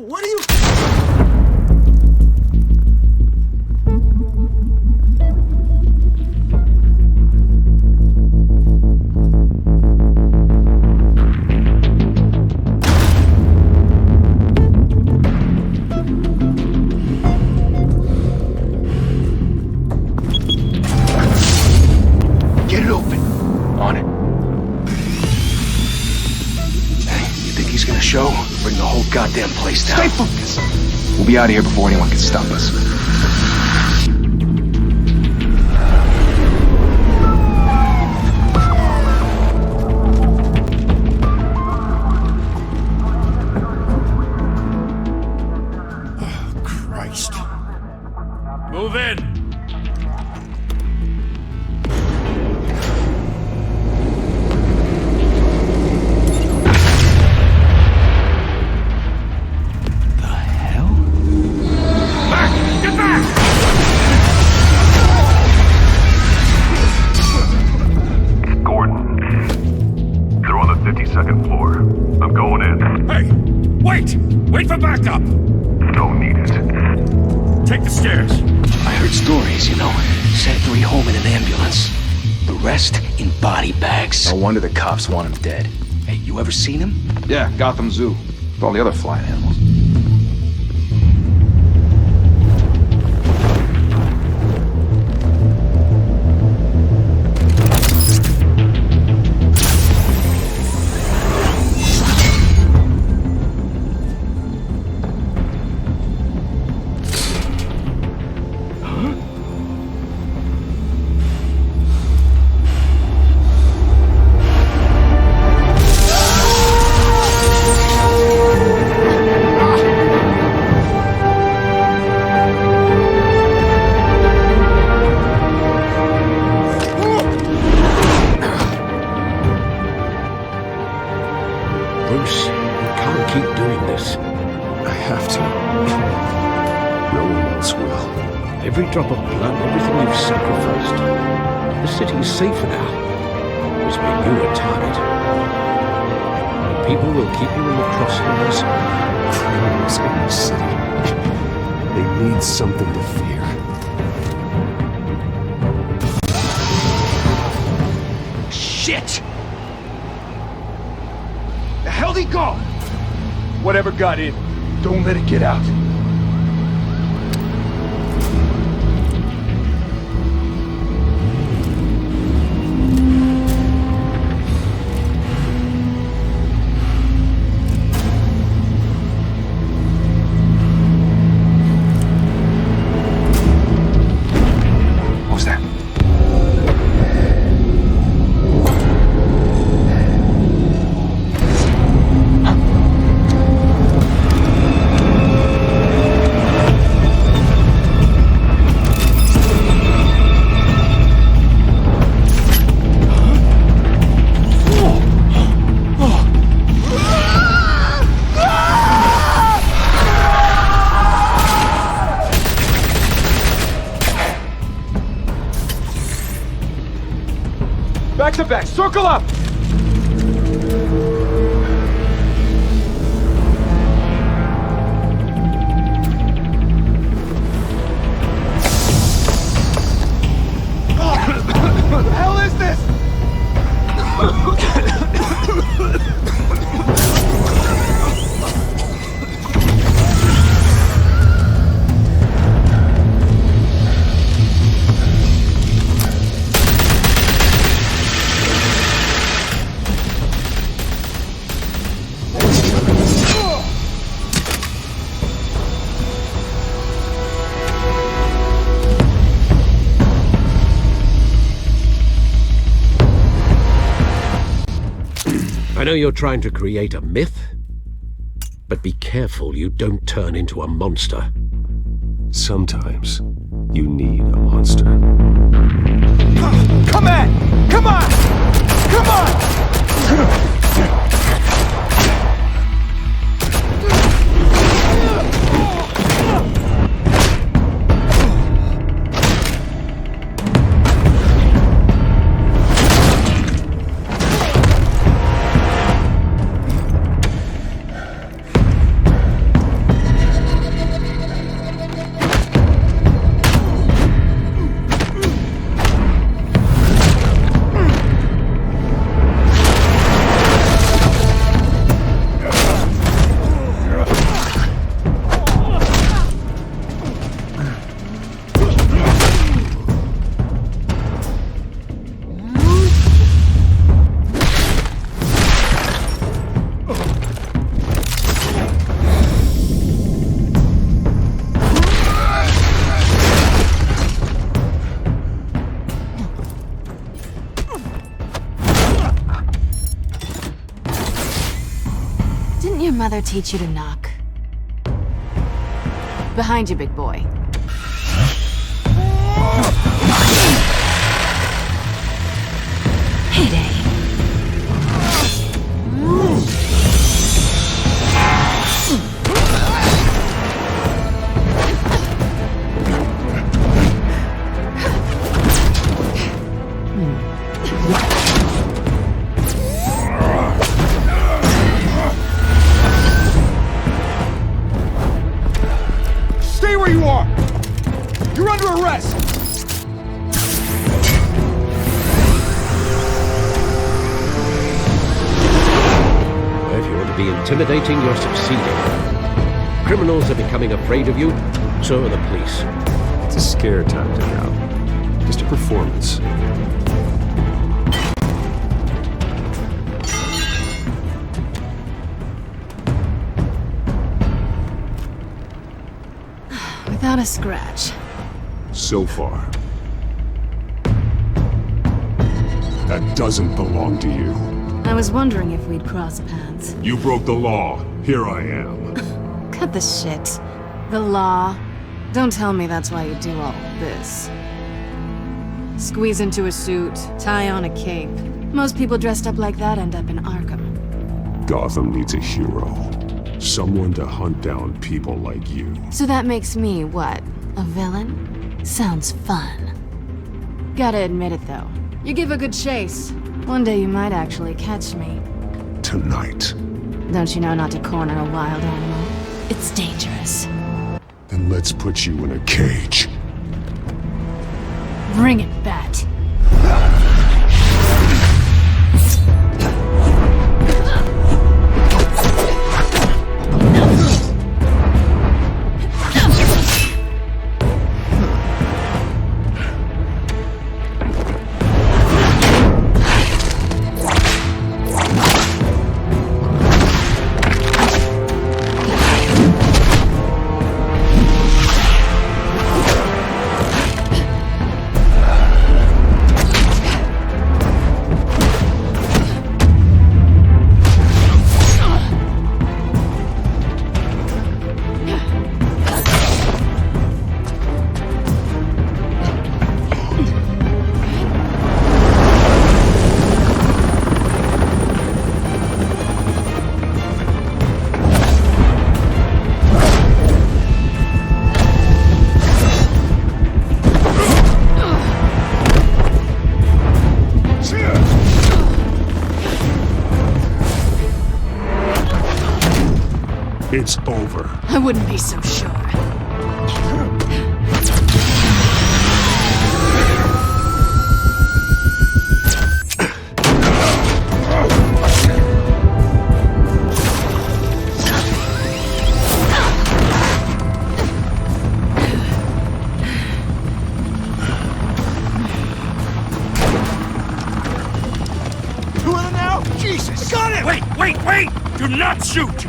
What are you... Get it open. On it. Hey, you think he's gonna show? Bring the whole goddamn place down. Stay focused. We'll be out of here before anyone can stop us. Oh, Christ. Move in! Second floor. I'm going in. Hey! Wait! Wait for backup! Don't need it. Take the stairs. I heard stories, you know. Sent 3 home in an ambulance. The rest in body bags. No wonder the cops want him dead. Hey, you ever seen him? Yeah, Gotham Zoo. With all the other flying animals. Bruce, you can't keep doing this. I have to. No one else will. Every drop of blood, everything you've sacrificed. The city's safer now. Always been you a target. And people will keep you in the crosshairs. Criminals in the city. They need something to fear. Shit! The hell'd he go? Whatever got in, don't let it get out. What was that? Back to back, circle up! What the hell is this? I know you're trying to create a myth, but be careful you don't turn into a monster. Sometimes you need a monster. Come on! Come on! Come on! mother teach you to knock? Behind you, big boy. Heyday. Stay where you are! You're under arrest! If you want to be intimidating, you're succeeding. Criminals are becoming afraid of you, so are the police. It's a scare tactic, Al. Just a performance. Without a scratch. So far. That doesn't belong to you. I was wondering if we'd cross paths. You broke the law. Here I am. Cut the shit. The law. Don't tell me that's why you do all this. Squeeze into a suit, tie on a cape. Most people dressed up like that end up in Arkham. Gotham needs a hero. Someone to hunt down people like you. So that makes me, what, a villain? Sounds fun. Gotta admit it, though. You give a good chase. One day you might actually catch me. Tonight. Don't you know not to corner a wild animal? It's dangerous. Then let's put you in a cage. Bring it, Bat. It's over. I wouldn't be so sure. Jesus! Got him! Wait! Do not shoot!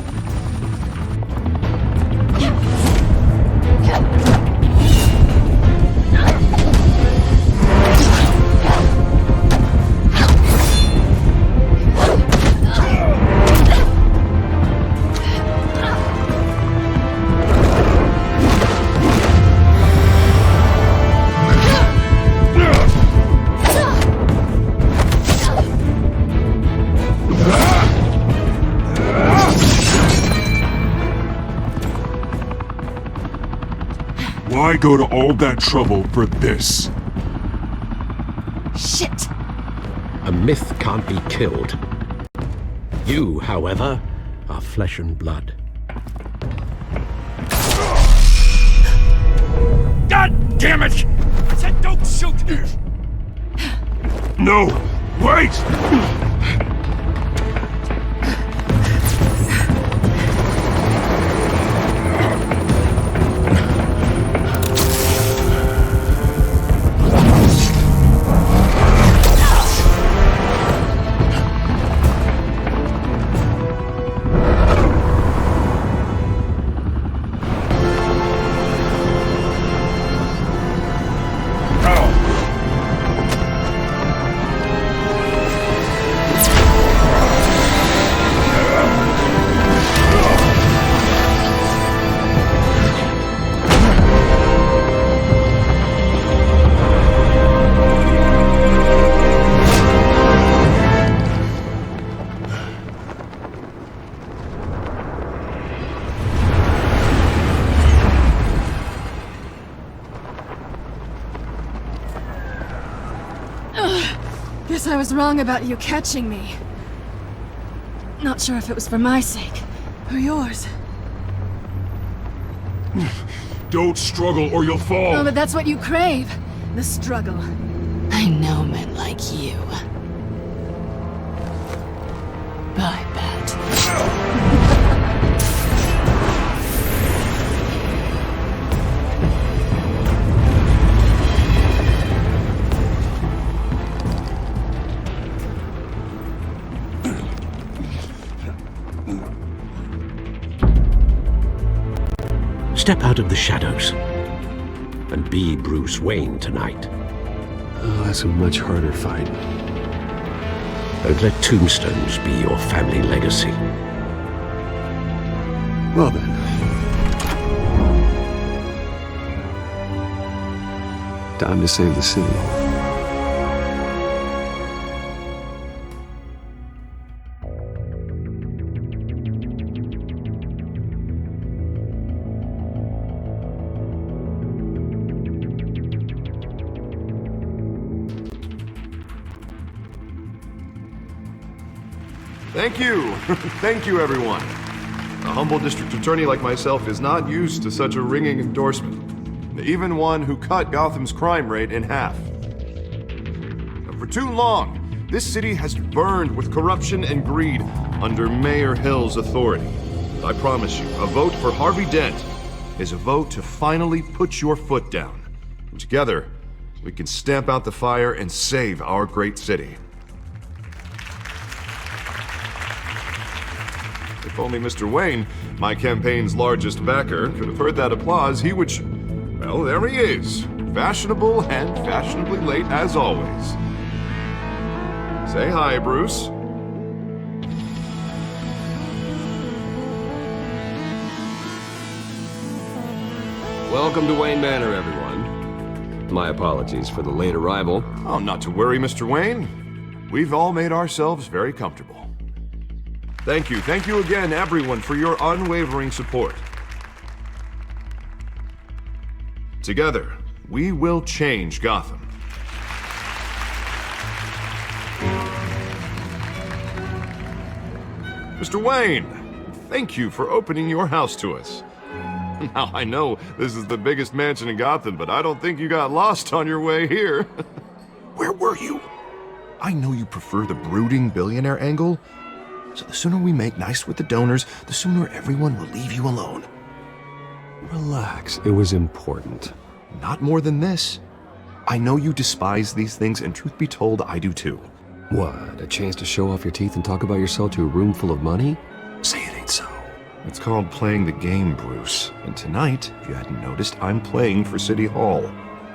Why go to all that trouble for this? Shit! A myth can't be killed. You, however, are flesh and blood. God damn it! I said don't shoot! No! Wait! Guess I was wrong about you catching me. Not sure if it was for my sake, or yours. Don't struggle or you'll fall. Oh, but that's what you crave. The struggle. I know men like you. I bet. Step out of the shadows and be Bruce Wayne tonight. Oh, that's a much harder fight. Don't let tombstones be your family legacy. Well then. Time to save the city. Thank you. Thank you, everyone. A humble district attorney like myself is not used to such a ringing endorsement. Even one who cut Gotham's crime rate in half. For too long, this city has burned with corruption and greed under Mayor Hill's authority. I promise you, a vote for Harvey Dent is a vote to finally put your foot down. And together, we can stamp out the fire and save our great city. If only Mr. Wayne, my campaign's largest backer, could have heard that applause, he would... Well, there he is. Fashionable and fashionably late as always. Say hi, Bruce. Welcome to Wayne Manor, everyone. My apologies for the late arrival. Oh, not to worry, Mr. Wayne. We've all made ourselves very comfortable. Thank you again, everyone, for your unwavering support. Together, we will change Gotham. Mr. Wayne, thank you for opening your house to us. Now, I know this is the biggest mansion in Gotham, but I don't think you got lost on your way here. Where were you? I know you prefer the brooding billionaire angle, so the sooner we make nice with the donors, the sooner everyone will leave you alone. Relax, it was important. Not more than this. I know you despise these things, and truth be told, I do too. What, a chance to show off your teeth and talk about yourself to a room full of money? Say it ain't so. It's called playing the game, Bruce. And tonight, if you hadn't noticed, I'm playing for City Hall.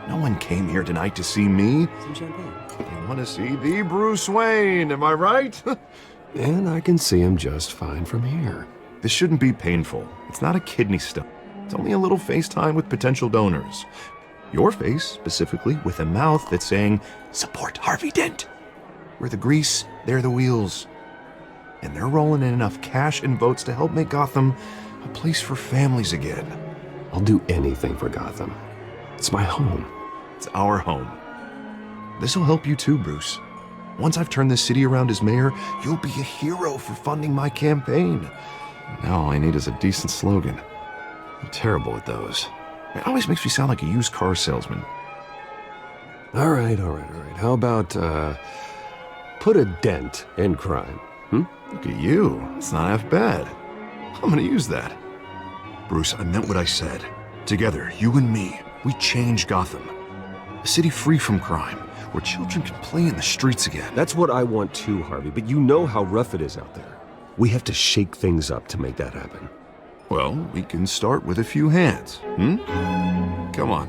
No one came here tonight to see me. Some champagne. They want to see the Bruce Wayne, am I right? And I can see him just fine from here. This shouldn't be painful. It's not a kidney stone. It's only a little FaceTime with potential donors. Your face, specifically, with a mouth that's saying, support Harvey Dent. We're the grease, they're the wheels. And they're rolling in enough cash and votes to help make Gotham a place for families again. I'll do anything for Gotham. It's my home. It's our home. This'll help you too, Bruce. Once I've turned this city around as mayor, you'll be a hero for funding my campaign. Now all I need is a decent slogan. I'm terrible at those. It always makes me sound like a used car salesman. All right. How about, put a dent in crime, Look at you. It's not half bad. I'm gonna use that. Bruce, I meant what I said. Together, you and me, we change Gotham. A city free from crime, where children can play in the streets again. That's what I want too, Harvey, but you know how rough it is out there. We have to shake things up to make that happen. Well, we can start with a few hands, Come on.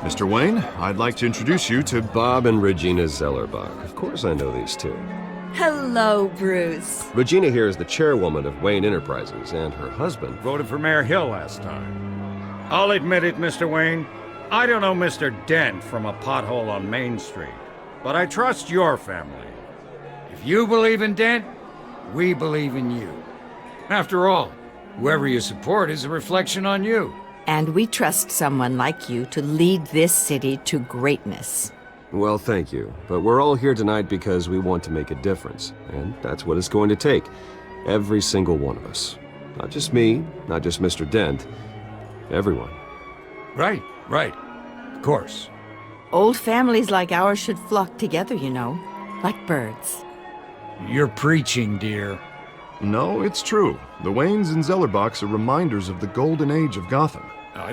Mr. Wayne, I'd like to introduce you to Bob and Regina Zellerbach. Of course I know these two. Hello, Bruce. Regina here is the chairwoman of Wayne Enterprises, and her husband... Voted for Mayor Hill last time. I'll admit it, Mr. Wayne. I don't know Mr. Dent from a pothole on Main Street, but I trust your family. If you believe in Dent, we believe in you. After all, whoever you support is a reflection on you. And we trust someone like you to lead this city to greatness. Well, thank you. But we're all here tonight because we want to make a difference. And that's what it's going to take. Every single one of us. Not just me, not just Mr. Dent. Everyone. Right. Of course. Old families like ours should flock together, you know, like birds. You're preaching, dear. No, it's true. The Waynes and Zellerbachs are reminders of the golden age of Gotham.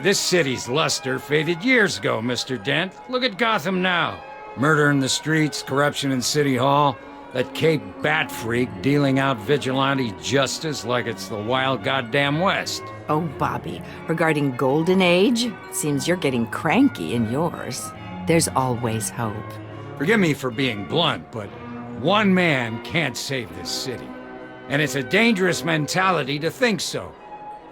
This city's luster faded years ago, Mr. Dent. Look at Gotham now. Murder in the streets, corruption in City Hall, that Cape Bat freak dealing out vigilante justice like it's the wild goddamn West. Oh, Bobby, regarding Golden Age, seems you're getting cranky in yours. There's always hope. Forgive me for being blunt, but one man can't save this city. And it's a dangerous mentality to think so.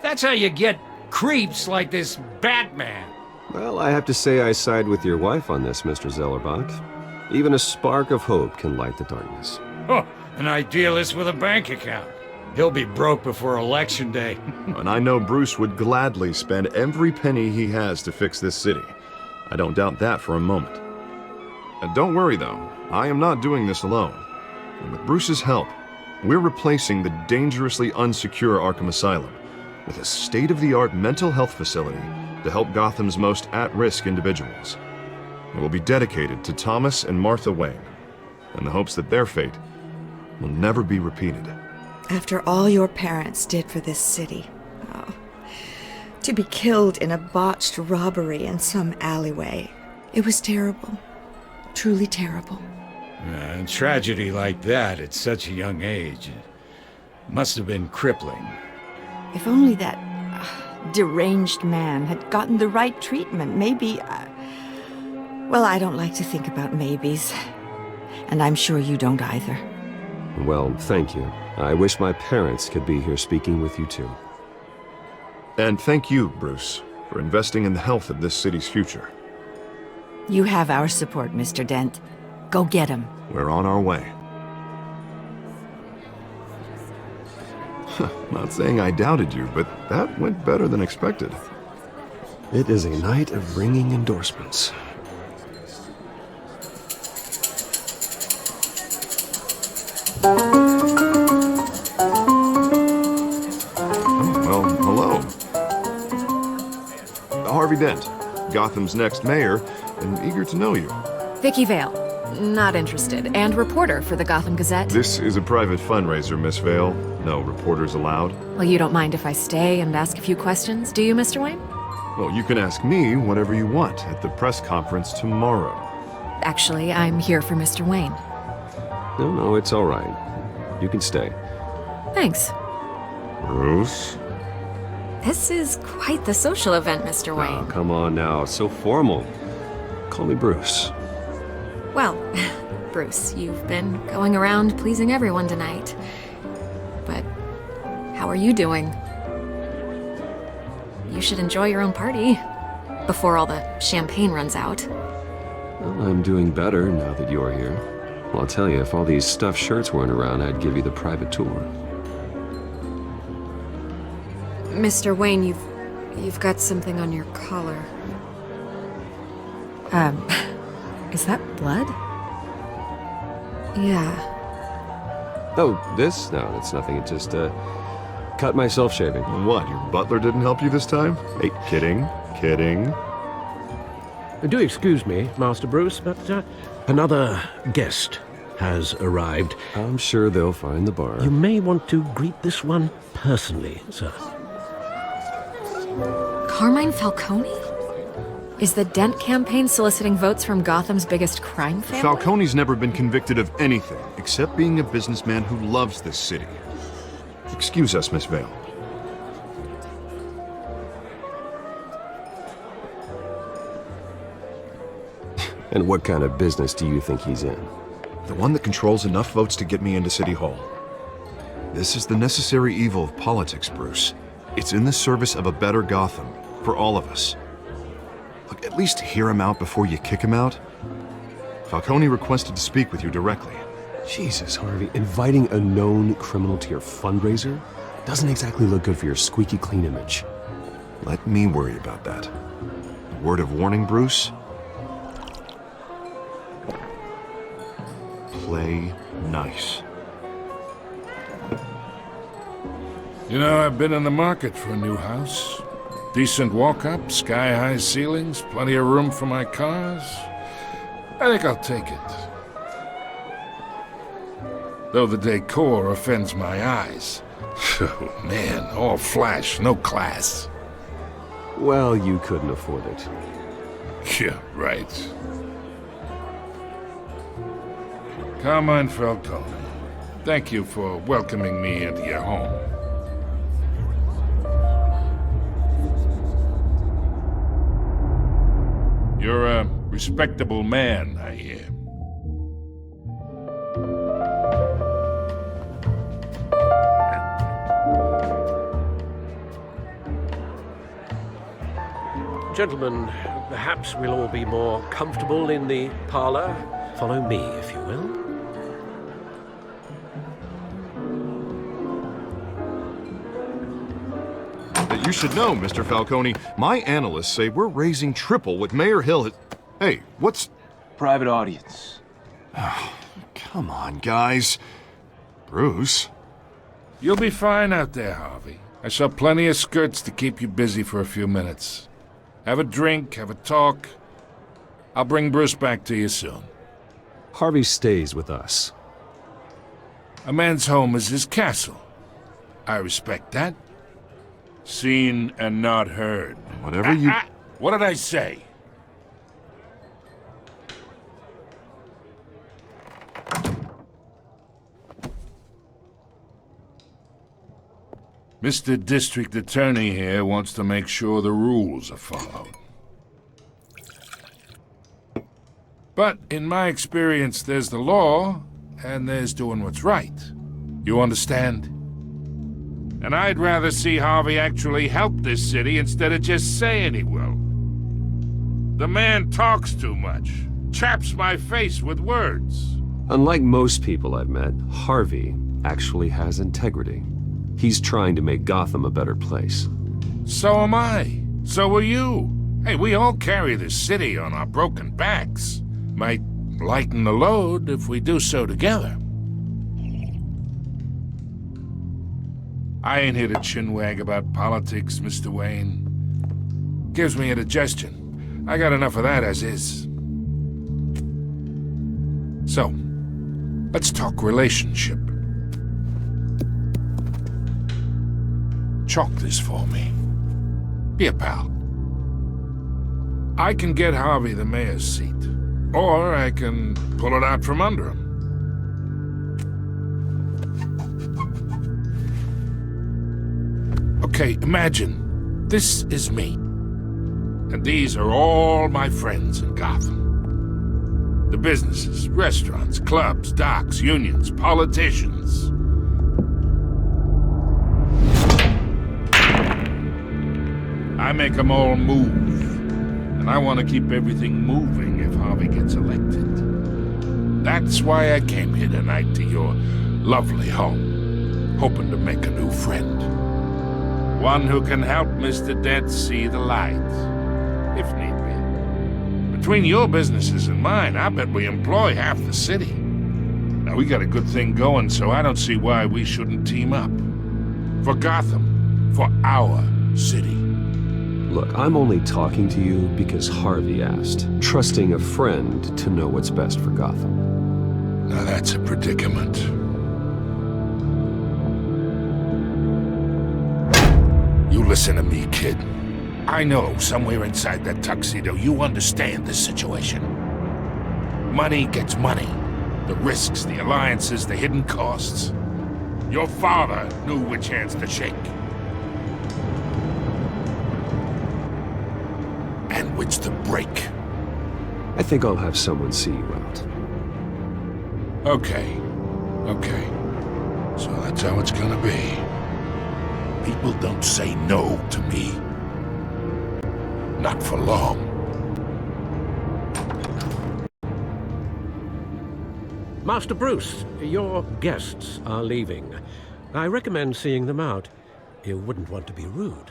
That's how you get creeps like this Batman. Well, I have to say I side with your wife on this, Mr. Zellerbach. Even a spark of hope can light the darkness. Oh, an idealist with a bank account. He'll be broke before Election Day. And I know Bruce would gladly spend every penny he has to fix this city. I don't doubt that for a moment. And don't worry, though. I am not doing this alone. And with Bruce's help, we're replacing the dangerously unsecure Arkham Asylum with a state-of-the-art mental health facility to help Gotham's most at-risk individuals. It will be dedicated to Thomas and Martha Wayne, in the hopes that their fate will never be repeated. After all your parents did for this city, to be killed in a botched robbery in some alleyway, it was terrible. Truly terrible. Tragedy like that at such a young age must have been crippling. If only that deranged man had gotten the right treatment, maybe... well, I don't like to think about maybes. And I'm sure you don't either. Well, thank you. I wish my parents could be here speaking with you too. And thank you, Bruce, for investing in the health of this city's future. You have our support, Mr. Dent. Go get him. We're on our way. Not saying I doubted you, but that went better than expected. It is a night of ringing endorsements. Well, hello. Harvey Dent, Gotham's next mayor, and eager to know you. Vicky Vale. Not interested. And reporter for the Gotham Gazette. This is a private fundraiser, Miss Vale. No reporters allowed. Well, you don't mind if I stay and ask a few questions, do you, Mr. Wayne? Well, you can ask me whatever you want at the press conference tomorrow. Actually, I'm here for Mr. Wayne. No, it's all right. You can stay. Thanks. Bruce? This is quite the social event, Mr. Wayne. Oh, come on now. It's so formal. Call me Bruce. Well, Bruce, you've been going around pleasing everyone tonight. But how are you doing? You should enjoy your own party before all the champagne runs out. Well, I'm doing better now that you're here. Well, I'll tell you, if all these stuffed shirts weren't around, I'd give you the private tour. Mr. Wayne, you've got something on your collar. Is that blood? Yeah. Oh, this? No, that's nothing. It just, cut myself shaving. What, your butler didn't help you this time? Hey, kidding. Do excuse me, Master Bruce, but another guest has arrived. I'm sure they'll find the bar. You may want to greet this one personally, sir. Carmine Falcone? Is the Dent campaign soliciting votes from Gotham's biggest crime family? Falcone's never been convicted of anything except being a businessman who loves this city. Excuse us, Miss Vale. And what kind of business do you think he's in? The one that controls enough votes to get me into City Hall. This is the necessary evil of politics, Bruce. It's in the service of a better Gotham, for all of us. Look, at least hear him out before you kick him out. Falcone requested to speak with you directly. Jesus, Harvey, inviting a known criminal to your fundraiser doesn't exactly look good for your squeaky clean image. Let me worry about that. A word of warning, Bruce? Play nice. You know, I've been in the market for a new house. Decent walk-up, sky-high ceilings, plenty of room for my cars. I think I'll take it. Though the decor offends my eyes. Oh, man, all flash, no class. Well, you couldn't afford it. Yeah, right. Carmine Falcone, thank you for welcoming me into your home. You're a respectable man, I hear. Gentlemen, perhaps we'll all be more comfortable in the parlor. Follow me, if you will. You should know, Mr. Falcone, my analysts say we're raising triple what Mayor Hill has... Hey, what's... Private audience. Oh, come on, guys. Bruce? You'll be fine out there, Harvey. I saw plenty of skirts to keep you busy for a few minutes. Have a drink, have a talk. I'll bring Bruce back to you soon. Harvey stays with us. A man's home is his castle. I respect that. Seen and not heard. Whatever you... What did I say? Mr. District Attorney here wants to make sure the rules are followed. But in my experience, there's the law, and there's doing what's right. You understand? And I'd rather see Harvey actually help this city instead of just saying he will. The man talks too much, chaps my face with words. Unlike most people I've met, Harvey actually has integrity. He's trying to make Gotham a better place. So am I. So are you. Hey, we all carry this city on our broken backs. Might lighten the load if we do so together. I ain't here to chinwag about politics, Mr. Wayne. Gives me indigestion. I got enough of that as is. So, let's talk relationship. Chalk this for me. Be a pal. I can get Harvey the mayor's seat, or I can pull it out from under him. Okay, imagine this is me, and these are all my friends in Gotham. The businesses, restaurants, clubs, docks, unions, politicians. I make them all move, and I want to keep everything moving if Harvey gets elected. That's why I came here tonight to your lovely home, hoping to make a new friend. One who can help Mr. Dent see the light, if need be. Between your businesses and mine, I bet we employ half the city. Now, we got a good thing going, so I don't see why we shouldn't team up. For Gotham, for our city. Look, I'm only talking to you because Harvey asked, trusting a friend to know what's best for Gotham. Now that's a predicament. You listen to me, kid. I know somewhere inside that tuxedo you understand this situation. Money gets money. The risks, the alliances, the hidden costs. Your father knew which hands to shake. And which to break. I think I'll have someone see you out. Okay. So that's how it's gonna be. People don't say no to me. Not for long. Master Bruce, your guests are leaving. I recommend seeing them out. You wouldn't want to be rude.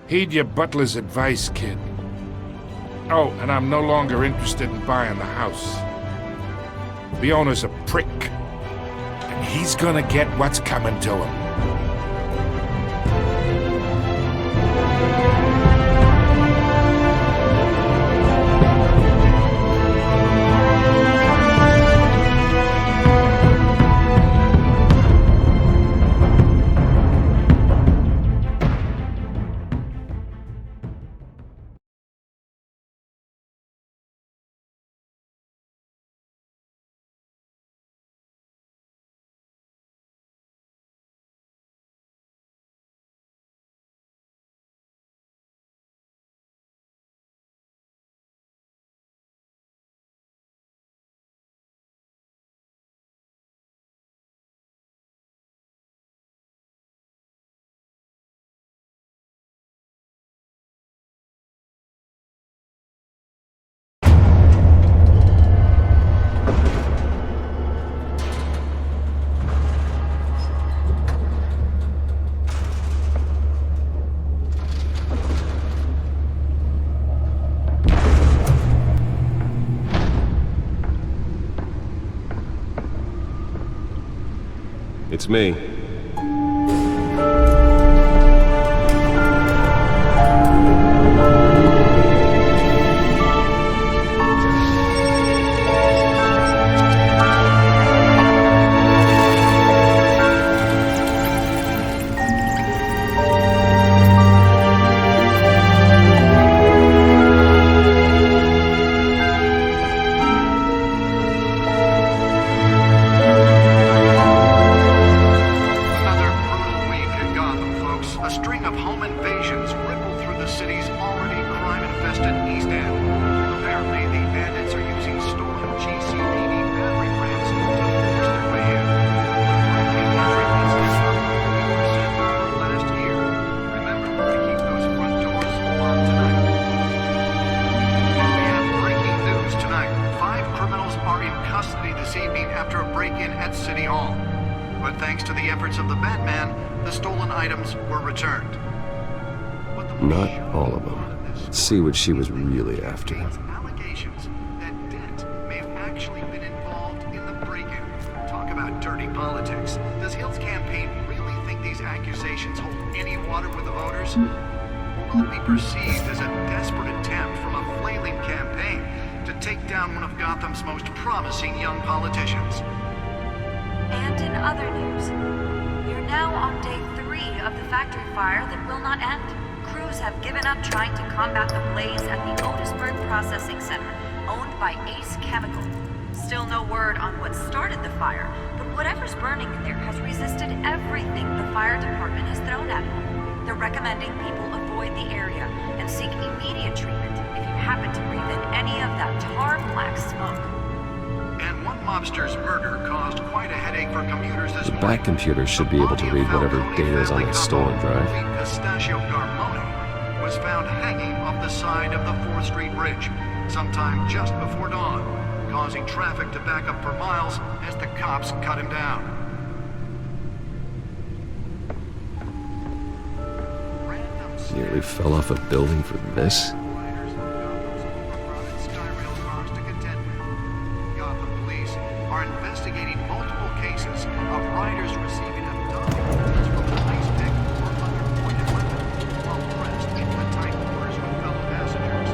Heed your butler's advice, kid. Oh, and I'm no longer interested in buying the house. The owner's a prick. And he's gonna get what's coming to him. It's me. Not all of them. Let's see what she was really after. Allegations that Dent may have actually been involved in the break-in. Talk about dirty politics. Does Hill's campaign really think these accusations hold any water with the voters? Or will it be perceived as a desperate attempt from a flailing campaign to take down one of Gotham's most promising young politicians? And in other news, you're now on day 3 of the factory fire that will not end. Crews have given up trying to combat the blaze at the Otisburg Processing Center, owned by Ace Chemical. Still no word on what started the fire, but whatever's burning in there has resisted everything the fire department has thrown at it. They're recommending people avoid the area and seek immediate treatment if you happen to breathe in any of that tar black smoke. And one mobster's murder caused quite a headache for commuters this morning. Back computer should be able to read whatever data is on its stolen drive. Pistachio Garmone was found hanging off the side of the 4th Street Bridge sometime just before dawn, causing traffic to back up for miles as the cops cut him down. Nearly fell off a building for this? Gotham police are investigating multiple cases of riders receiving abdominal from police pick or other pointed weapon while pressed into the tight quarters with fellow passengers.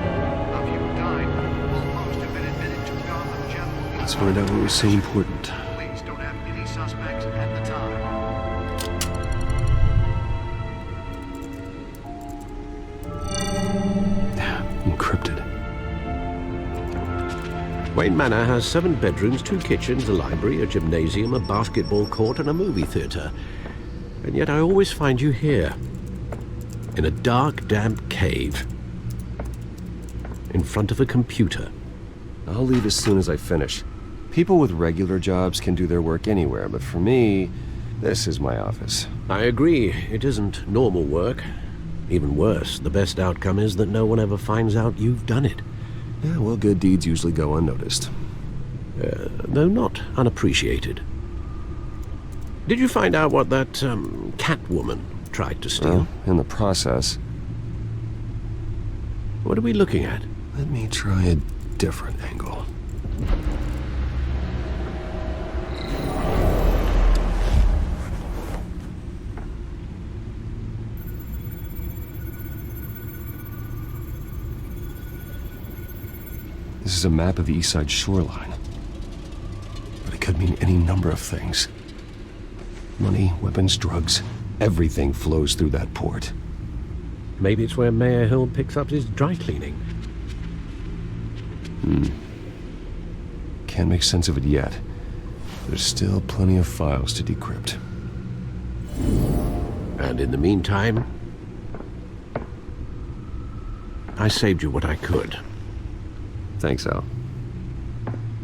A few died, while most have been admitted to Gotham General. Let's find out what was so important. Police don't have any suspects at the time. Encrypted. Wayne Manor has 7 bedrooms, 2 kitchens, a library, a gymnasium, a basketball court, and a movie theater. And yet I always find you here, in a dark, damp cave, in front of a computer. I'll leave as soon as I finish. People with regular jobs can do their work anywhere, but for me, this is my office. I agree. It isn't normal work. Even worse, the best outcome is that no one ever finds out you've done it. Yeah, well, good deeds usually go unnoticed. though not unappreciated. Did you find out what that Catwoman tried to steal? In the process. What are we looking at? Let me try a different angle. This is a map of the East Side shoreline. But it could mean any number of things. Money, weapons, drugs, everything flows through that port. Maybe it's where Mayor Hill picks up his dry cleaning. Can't make sense of it yet. There's still plenty of files to decrypt. And in the meantime, I saved you what I could. Thanks, Al.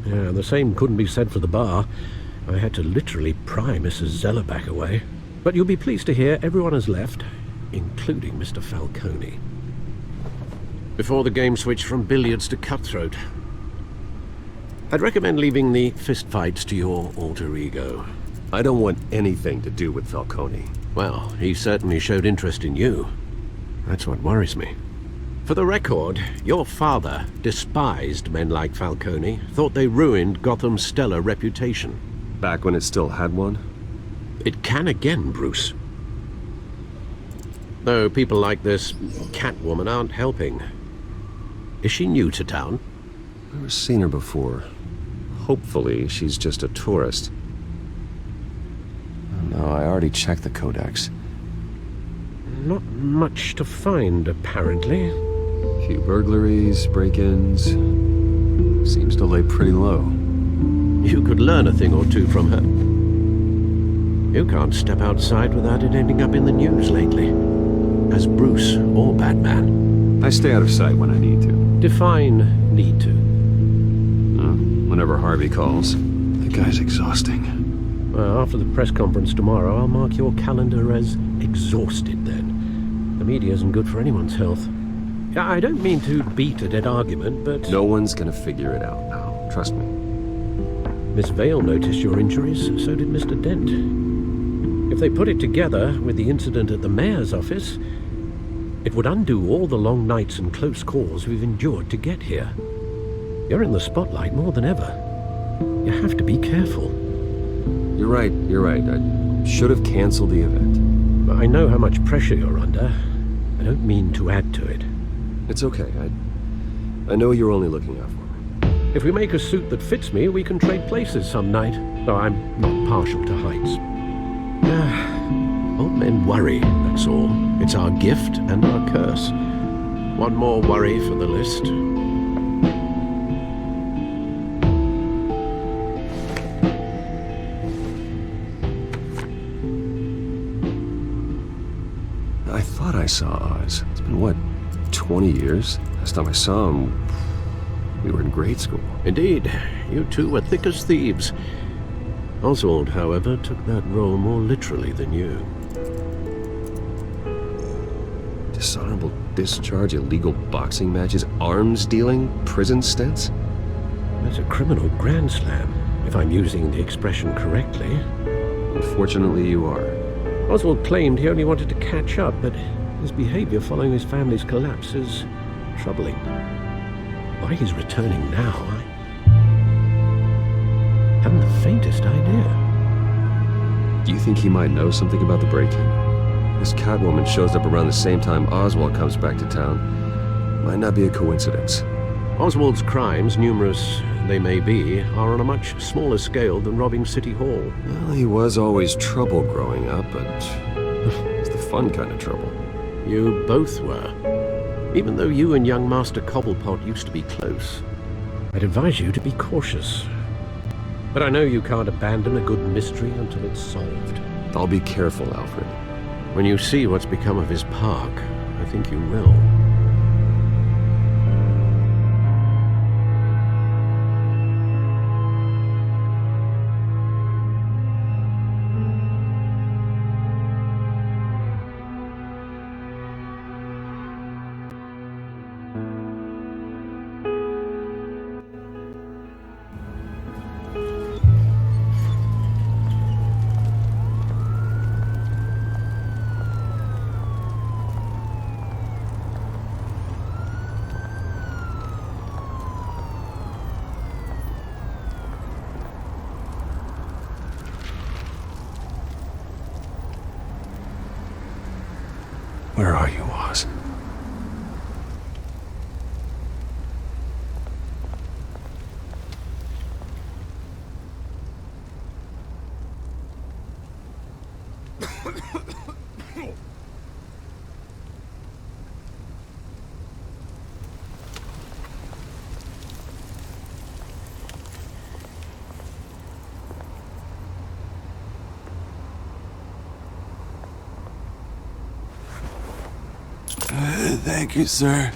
Yeah, the same couldn't be said for the bar. I had to literally pry Mrs. Zeller back away. But you'll be pleased to hear everyone has left, including Mr. Falcone. Before the game switched from billiards to cutthroat. I'd recommend leaving the fistfights to your alter ego. I don't want anything to do with Falcone. Well, he certainly showed interest in you. That's what worries me. For the record, your father despised men like Falcone, thought they ruined Gotham's stellar reputation. Back when it still had one? It can again, Bruce. Though people like this Catwoman aren't helping. Is she new to town? I've never seen her before. Hopefully, she's just a tourist. Oh, no, I already checked the codex. Not much to find, apparently. A few burglaries, break-ins. Seems to lay pretty low. You could learn a thing or two from her. You can't step outside without it ending up in the news lately. As Bruce or Batman. I stay out of sight when I need to. Define need to. Whenever Harvey calls. That guy's exhausting. Well, after the press conference tomorrow, I'll mark your calendar as exhausted then. The media isn't good for anyone's health. I don't mean to beat a dead argument, but... No one's gonna figure it out now. Trust me. Miss Vale noticed your injuries, so did Mr. Dent. If they put it together with the incident at the mayor's office, it would undo all the long nights and close calls we've endured to get here. You're in the spotlight more than ever. You have to be careful. You're right. I should have canceled the event. But I know how much pressure you're under. I don't mean to add to it. It's okay. I know you're only looking out for me. If we make a suit that fits me, we can trade places some night. Though I'm not partial to heights. Old men worry, that's all. It's our gift and our curse. One more worry for the list. I thought I saw Oz. It's been, what, 20 years? Last time I saw him, we were in grade school. Indeed. You two were thick as thieves. Oswald, however, took that role more literally than you. Dishonorable discharge, illegal boxing matches, arms dealing, prison stints? That's a criminal grand slam, if I'm using the expression correctly. Unfortunately, you are. Oswald claimed he only wanted to catch up, but his behavior following his family's collapse is troubling. Why he's returning now, I haven't the faintest idea. Do you think he might know something about the break-in? This Catwoman shows up around the same time Oswald comes back to town. Might not be a coincidence. Oswald's crimes, numerous they may be, are on a much smaller scale than robbing City Hall. Well, he was always trouble growing up, but it's the fun kind of trouble. You both were. Even though you and young Master Cobblepot used to be close. I'd advise you to be cautious. But I know you can't abandon a good mystery until it's solved. I'll be careful, Alfred. When you see what's become of his park, I think you will. Where are you, Oz? Thank you, sir.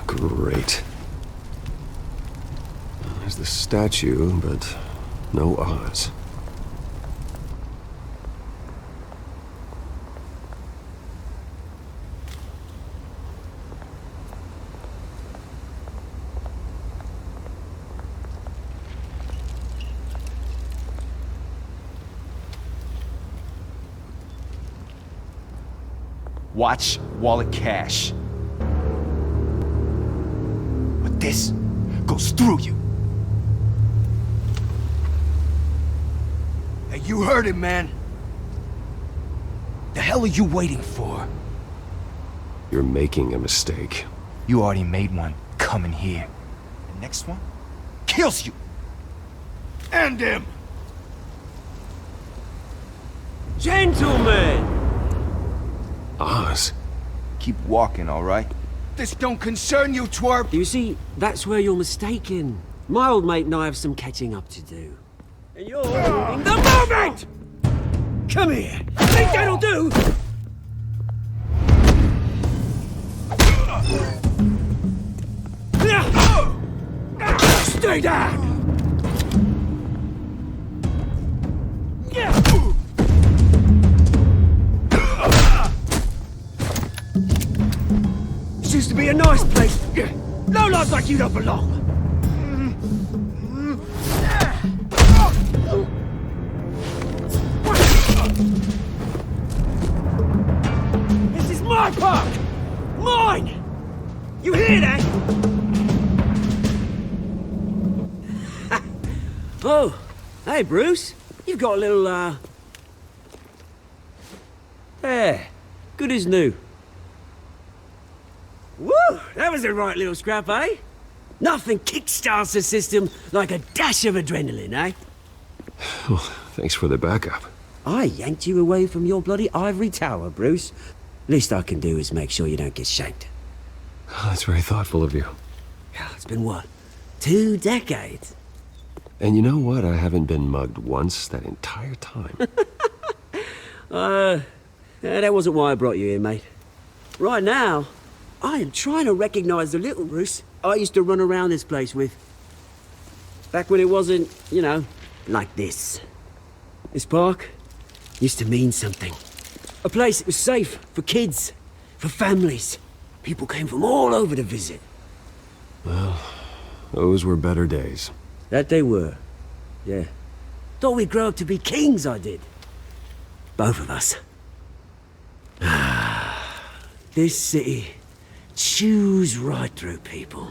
Great. There's the statue, but no Oz. Watch wallet cash. But this goes through you. Hey, you heard it, man. The hell are you waiting for? You're making a mistake. You already made one coming here. The next one kills you. And him. Gentlemen! Oz. Keep walking, all right? This don't concern you, twerp! You see, that's where you're mistaken. My old mate and I have some catching up to do. And you're ruining the moment! Come here! Think that'll do? Stay down! This used to be a nice place. No lads like you don't belong. This is my park! Mine! You hear that? Oh, hey Bruce. You've got a little, There. Good as new. Woo! That was a right little scrap, eh? Nothing kickstarts the system like a dash of adrenaline, eh? Well, thanks for the backup. I yanked you away from your bloody ivory tower, Bruce. Least I can do is make sure you don't get shanked. Oh, that's very thoughtful of you. Yeah, it's been what? 2 decades? And you know what? I haven't been mugged once that entire time. That wasn't why I brought you here, mate. Right now, I am trying to recognize the little Bruce I used to run around this place with. Back when it wasn't, you know, like this. This park used to mean something. A place that was safe for kids, for families. People came from all over to visit. Well, those were better days. That they were. Yeah. Thought we'd grow up to be kings, I did. Both of us. This city chews right through people.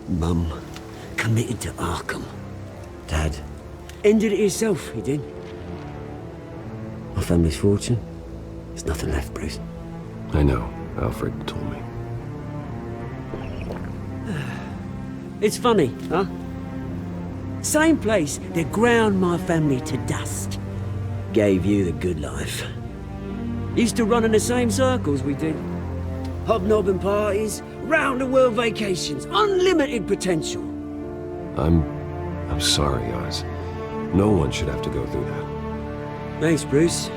Mum committed to Arkham. Dad ended it himself, he did. My family's fortune. There's nothing left, Bruce. I know. Alfred told me. It's funny, huh? Same place that ground my family to dust. Gave you the good life. Used to run in the same circles we did. Hobnobbing parties, round-the-world vacations, unlimited potential. I'm sorry, Oz. No one should have to go through that. Thanks, Bruce.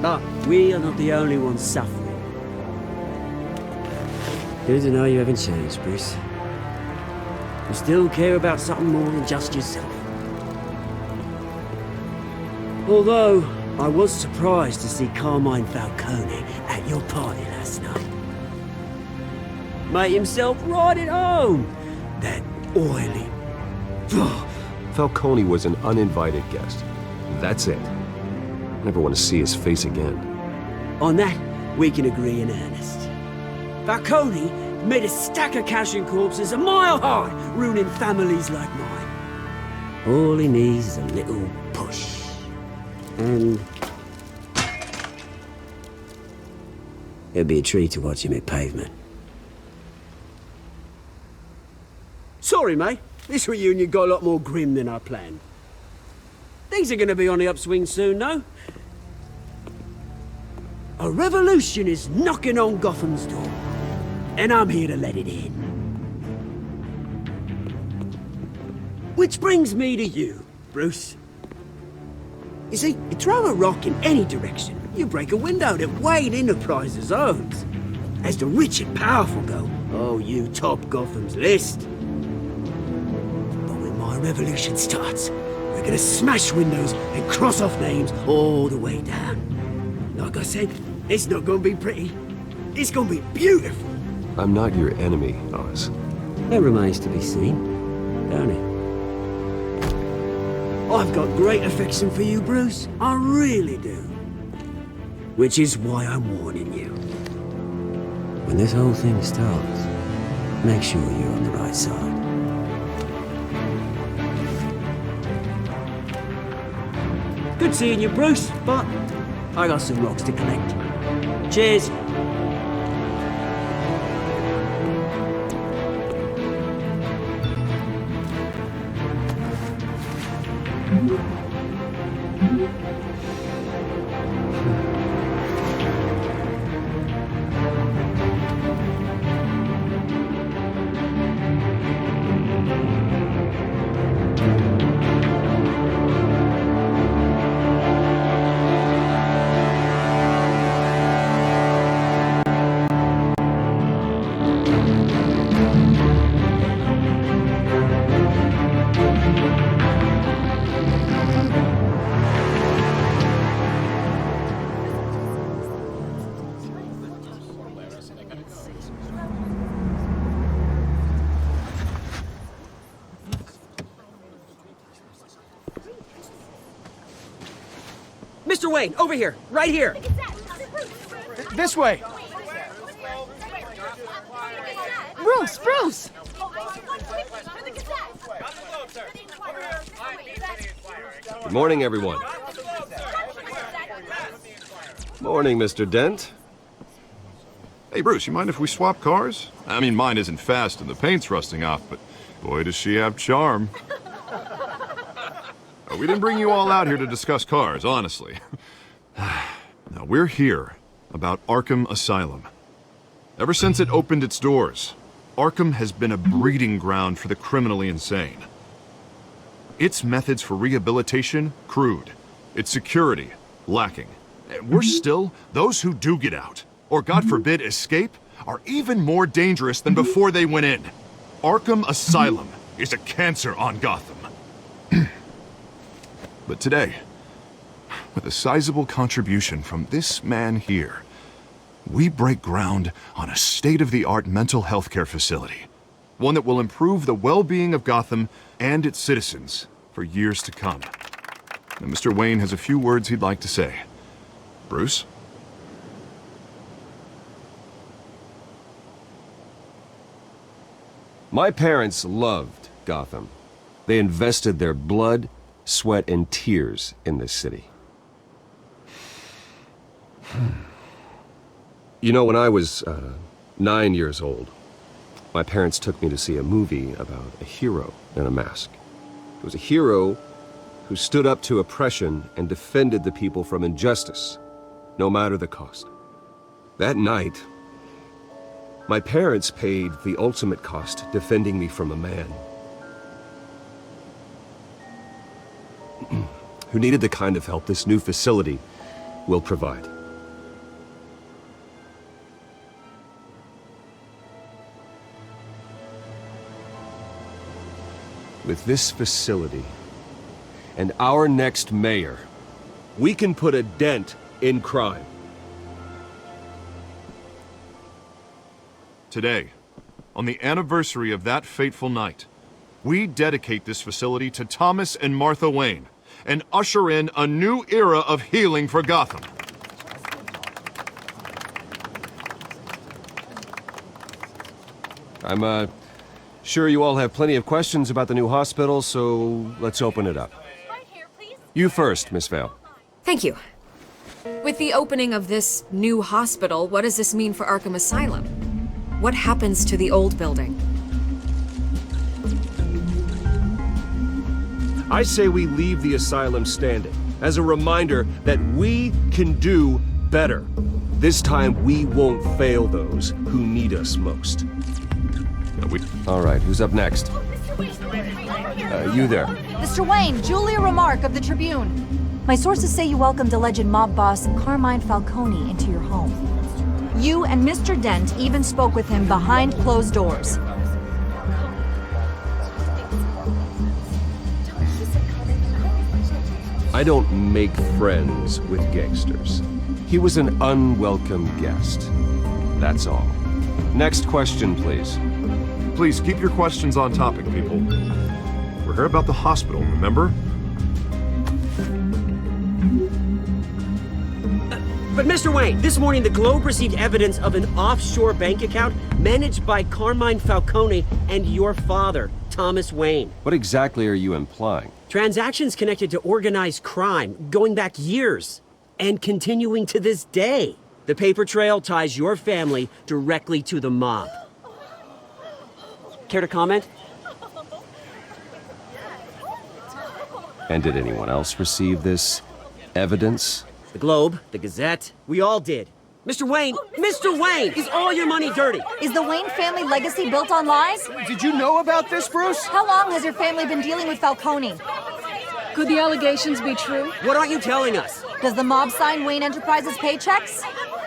But we are not the only ones suffering. Good to know you haven't changed, Bruce. You still care about something more than just yourself. Although, I was surprised to see Carmine Falcone at your party last night. Made himself right at home. That oily... Falcone was an uninvited guest. That's it. Never want to see his face again. On that, we can agree in earnest. Falcone made a stack of cash and corpses a mile high, ruining families like mine. All he needs is a little push. And... it'd be a treat to watch him hit pavement. Sorry, mate. This reunion got a lot more grim than I planned. Things are gonna be on the upswing soon, though. A revolution is knocking on Gotham's door. And I'm here to let it in. Which brings me to you, Bruce. You see, you throw a rock in any direction, you break a window that Wayne Enterprises owns. As the rich and powerful go, oh, you top Gotham's list. But when my revolution starts, we're gonna smash windows and cross off names all the way down. Like I said, it's not gonna be pretty. It's gonna be beautiful. I'm not your enemy, Oz. That remains to be seen, don't it? I've got great affection for you, Bruce. I really do. Which is why I'm warning you. When this whole thing starts, make sure you're on the right side. Good seeing you, Bruce, but I got some rocks to collect. Cheers. Mr. Wayne, over here, right here. This way. Bruce, Bruce! Good morning, everyone. Morning, Mr. Dent. Hey, Bruce, you mind if we swap cars? I mean, mine isn't fast and the paint's rusting off, but boy, does she have charm. We didn't bring you all out here to discuss cars, honestly. Now, we're here about Arkham Asylum. Ever since it opened its doors, Arkham has been a breeding ground for the criminally insane. Its methods for rehabilitation, crude. Its security, lacking. And worse still, those who do get out, or God forbid escape, are even more dangerous than before they went in. Arkham Asylum is a cancer on Gotham. But today, with a sizable contribution from this man here, we break ground on a state-of-the-art mental health care facility. One that will improve the well-being of Gotham and its citizens for years to come. And Mr. Wayne has a few words he'd like to say. Bruce? My parents loved Gotham. They invested their blood, sweat, and tears in this city. You know, when I was 9 years old, my parents took me to see a movie about a hero in a mask. It was a hero who stood up to oppression and defended the people from injustice, no matter the cost. That night, my parents paid the ultimate cost defending me from a man who needed the kind of help this new facility will provide. With this facility and our next mayor, we can put a dent in crime. Today, on the anniversary of that fateful night, we dedicate this facility to Thomas and Martha Wayne and usher in a new era of healing for Gotham. I'm, sure you all have plenty of questions about the new hospital, so let's open it up. You first, Miss Vale. Thank you. With the opening of this new hospital, what does this mean for Arkham Asylum? What happens to the old building? I say we leave the asylum standing, as a reminder that we can do better. This time we won't fail those who need us most. All right, who's up next? You there. Mr. Wayne, Julia Remark of the Tribune. My sources say you welcomed alleged mob boss Carmine Falcone into your home. You and Mr. Dent even spoke with him behind closed doors. I don't make friends with gangsters. He was an unwelcome guest. That's all. Next question, please. Please keep your questions on topic, people. We're here about the hospital, remember? But Mr. Wayne, this morning the Globe received evidence of an offshore bank account managed by Carmine Falcone and your father, Thomas Wayne. What exactly are you implying? Transactions connected to organized crime going back years and continuing to this day. The paper trail ties your family directly to the mob. Care to comment? And did anyone else receive this evidence? The Globe, the Gazette, we all did. Mr. Wayne, is all your money dirty? Is the Wayne family legacy built on lies? Did you know about this, Bruce? How long has your family been dealing with Falcone? Could the allegations be true? What aren't you telling us? Does the mob sign Wayne Enterprises paychecks?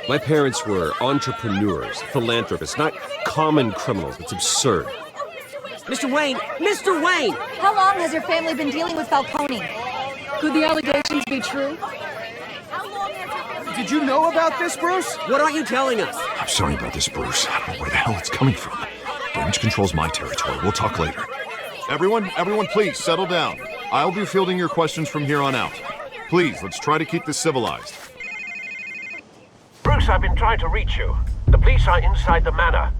My parents were entrepreneurs, philanthropists, not common criminals. It's absurd. Mr. Wayne! How long has your family been dealing with Falcone? Could the allegations be true? Did you know about this, Bruce? What aren't you telling us? I'm sorry about this, Bruce. I don't know where the hell it's coming from. Damage control's my territory. We'll talk later. Everyone, please, settle down. I'll be fielding your questions from here on out. Please, let's try to keep this civilized. Bruce, I've been trying to reach you. The police are inside the manor.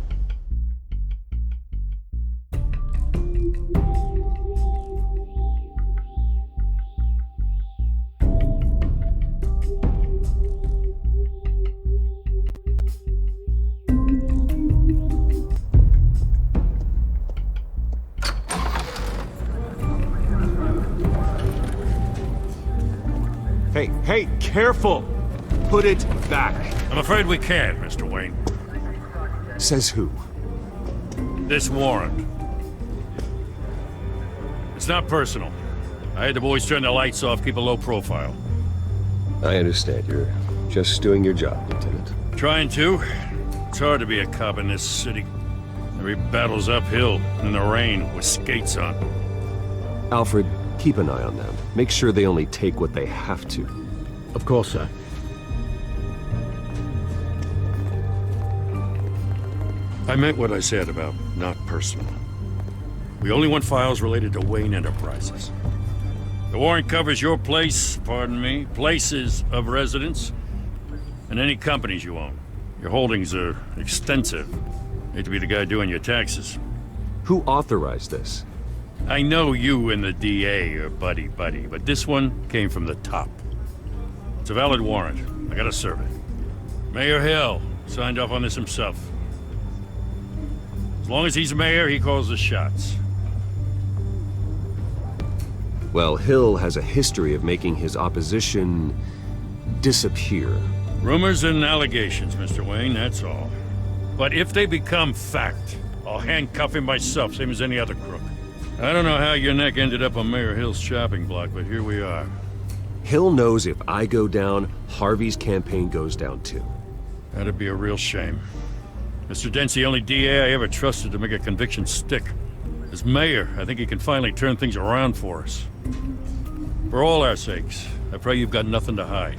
Hey, careful! Put it back. I'm afraid we can't, Mr. Wayne. Says who? This warrant. It's not personal. I had the boys turn the lights off, keep a low profile. I understand. You're just doing your job, Lieutenant. Trying to. It's hard to be a cop in this city. Every battle's uphill, in the rain, with skates on. Alfred, keep an eye on them. Make sure they only take what they have to. Of course, sir. I meant what I said about not personal. We only want files related to Wayne Enterprises. The warrant covers your place, pardon me, places of residence, and any companies you own. Your holdings are extensive. Hate to be the guy doing your taxes. Who authorized this? I know you and the DA are buddy-buddy, but this one came from the top. It's a valid warrant. I gotta serve it. Mayor Hill signed off on this himself. As long as he's mayor, he calls the shots. Well, Hill has a history of making his opposition disappear. Rumors and allegations, Mr. Wayne, that's all. But if they become fact, I'll handcuff him myself, same as any other crook. I don't know how your neck ended up on Mayor Hill's chopping block, but here we are. Hill knows if I go down, Harvey's campaign goes down too. That'd be a real shame. Mr. Dent's the only DA I ever trusted to make a conviction stick. As mayor, I think he can finally turn things around for us. For all our sakes, I pray you've got nothing to hide.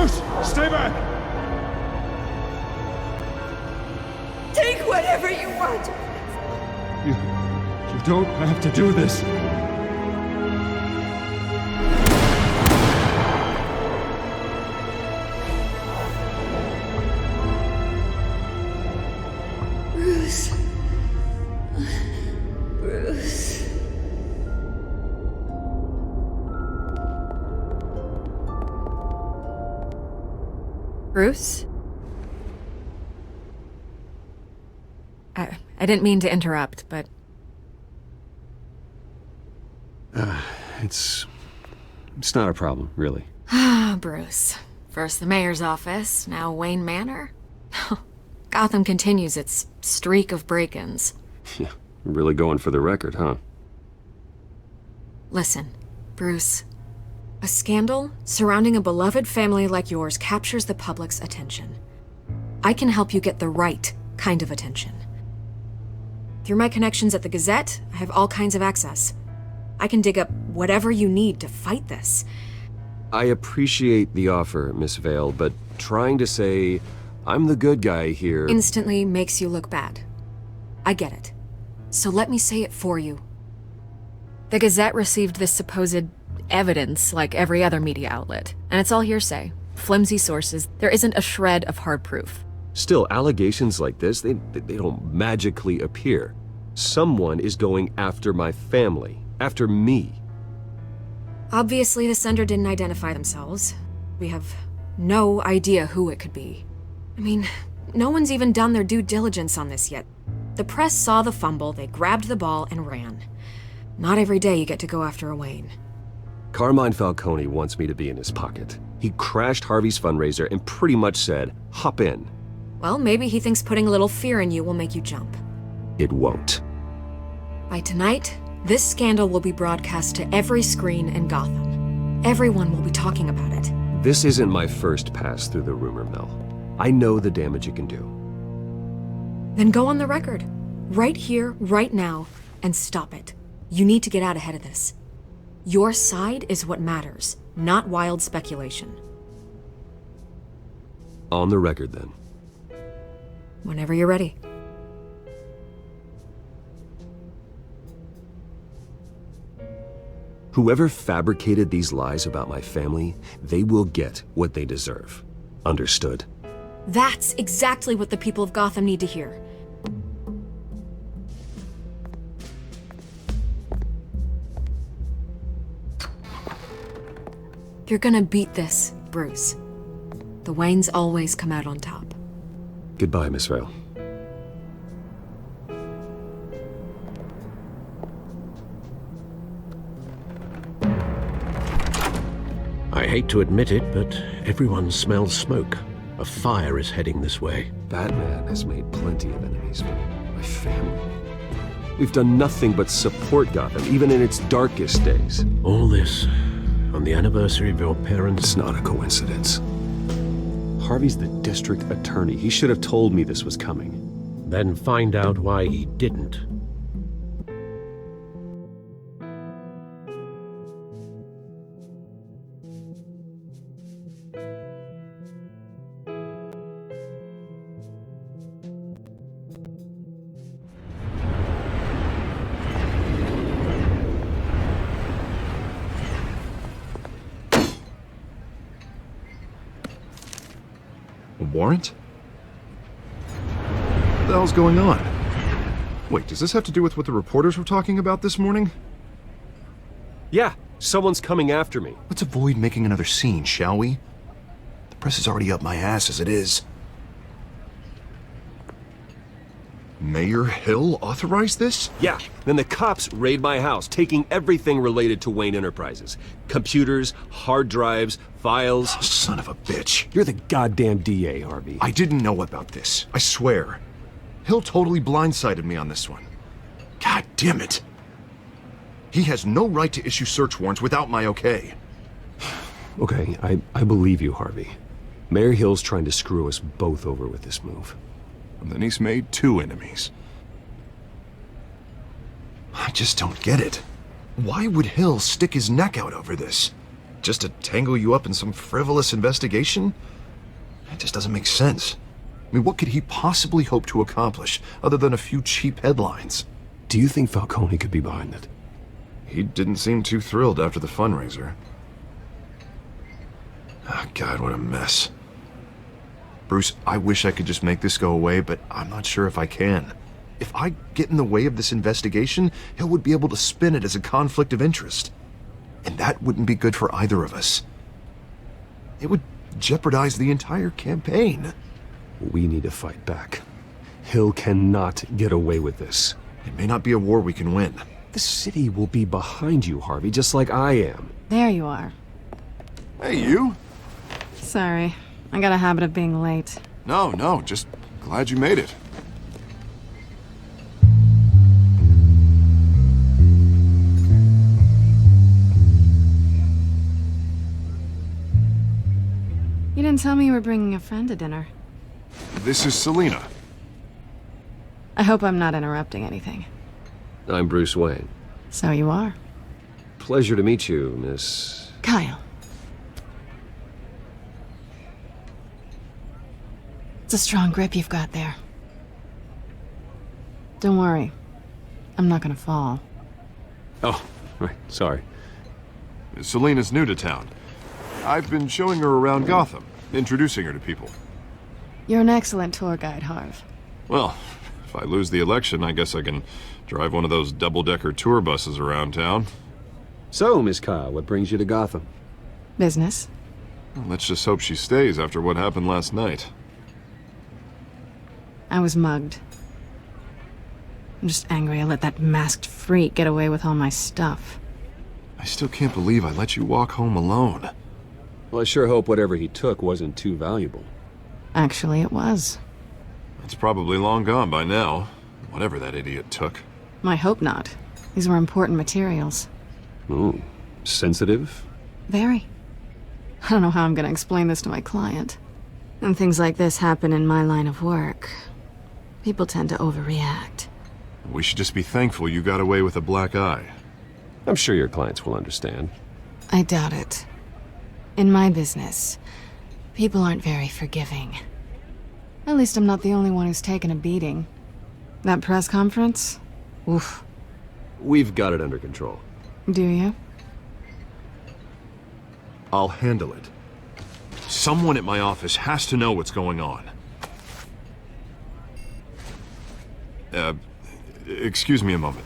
Bruce, stay back! Take whatever you want. You don't have to do this. Bruce. Bruce. Bruce? I didn't mean to interrupt, but... It's not a problem, really. Ah, Bruce. First the mayor's office, now Wayne Manor. Gotham continues its streak of break-ins. Yeah, really going for the record, huh? Listen, Bruce. A scandal surrounding a beloved family like yours captures the public's attention. I can help you get the right kind of attention. Through my connections at the Gazette, I have all kinds of access. I can dig up whatever you need to fight this. I appreciate the offer, Miss Vale, but trying to say I'm the good guy here... instantly makes you look bad. I get it. So let me say it for you. The Gazette received this supposed evidence like every other media outlet, and it's all hearsay. Flimsy sources. There isn't a shred of hard proof. Still, allegations like this, they don't magically appear. Someone is going after my family, after me. Obviously, the sender didn't identify themselves. We have no idea who it could be. I mean, no one's even done their due diligence on this yet. The press saw the fumble, they grabbed the ball and ran. Not every day you get to go after a Wayne. Carmine Falcone wants me to be in his pocket. He crashed Harvey's fundraiser and pretty much said, hop in. Well, maybe he thinks putting a little fear in you will make you jump. It won't. By tonight, this scandal will be broadcast to every screen in Gotham. Everyone will be talking about it. This isn't my first pass through the rumor mill. I know the damage it can do. Then go on the record. Right here, right now, and stop it. You need to get out ahead of this. Your side is what matters, not wild speculation. On the record, then. Whenever you're ready. Whoever fabricated these lies about my family, they will get what they deserve. Understood? That's exactly what the people of Gotham need to hear. You're gonna beat this, Bruce. The Waynes always come out on top. Goodbye, Miss Vale. I hate to admit it, but everyone smells smoke. A fire is heading this way. Batman has made plenty of enemies, but my family... We've done nothing but support Gotham, even in its darkest days. All this on the anniversary of your parents... It's not a coincidence. Harvey's the district attorney. He should have told me this was coming. Then find out why he didn't. Warrant? What the hell's going on? Wait, does this have to do with what the reporters were talking about this morning? Yeah, someone's coming after me. Let's avoid making another scene, shall we? The press is already up my ass as it is. Mayor Hill authorized this? Yeah, then the cops raid my house, taking everything related to Wayne Enterprises. Computers, hard drives, files. Oh, son of a bitch. You're the goddamn DA, Harvey. I didn't know about this, I swear. Hill totally blindsided me on this one. God damn it. He has no right to issue search warrants without my okay. Okay, I believe you, Harvey. Mayor Hill's trying to screw us both over with this move. And then he's made 2 enemies. I just don't get it. Why would Hill stick his neck out over this? just to tangle you up in some frivolous investigation? It just doesn't make sense. I mean, what could he possibly hope to accomplish other than a few cheap headlines? Do you think Falcone could be behind it? He didn't seem too thrilled after the fundraiser. Oh, God, what a mess. Bruce, I wish I could just make this go away, but I'm not sure if I can. If I get in the way of this investigation, Hill would be able to spin it as a conflict of interest. And that wouldn't be good for either of us. It would jeopardize the entire campaign. We need to fight back. Hill cannot get away with this. It may not be a war we can win. The city will be behind you, Harvey, just like I am. There you are. Hey, you? Sorry. I got a habit of being late. No, just glad you made it. You didn't tell me you were bringing a friend to dinner. This is Selena. I hope I'm not interrupting anything. I'm Bruce Wayne. So you are. Pleasure to meet you, Miss... Kyle. It's a strong grip you've got there. Don't worry. I'm not gonna fall. Oh, right, sorry. Selena's new to town. I've been showing her around Gotham, introducing her to people. You're an excellent tour guide, Harv. Well, if I lose the election, I guess I can drive one of those double-decker tour buses around town. So, Miss Kyle, what brings you to Gotham? Business. Well, let's just hope she stays after what happened last night. I was mugged. I'm just angry I let that masked freak get away with all my stuff. I still can't believe I let you walk home alone. Well, I sure hope whatever he took wasn't too valuable. Actually, it was. It's probably long gone by now, whatever that idiot took. I hope not. These were important materials. Ooh, sensitive? Very. I don't know how I'm gonna explain this to my client. And things like this happen in my line of work. People tend to overreact. We should just be thankful you got away with a black eye. I'm sure your clients will understand. I doubt it. In my business, people aren't very forgiving. At least I'm not the only one who's taken a beating. That press conference? Oof. We've got it under control. Do you? I'll handle it. Someone at my office has to know what's going on. Excuse me a moment.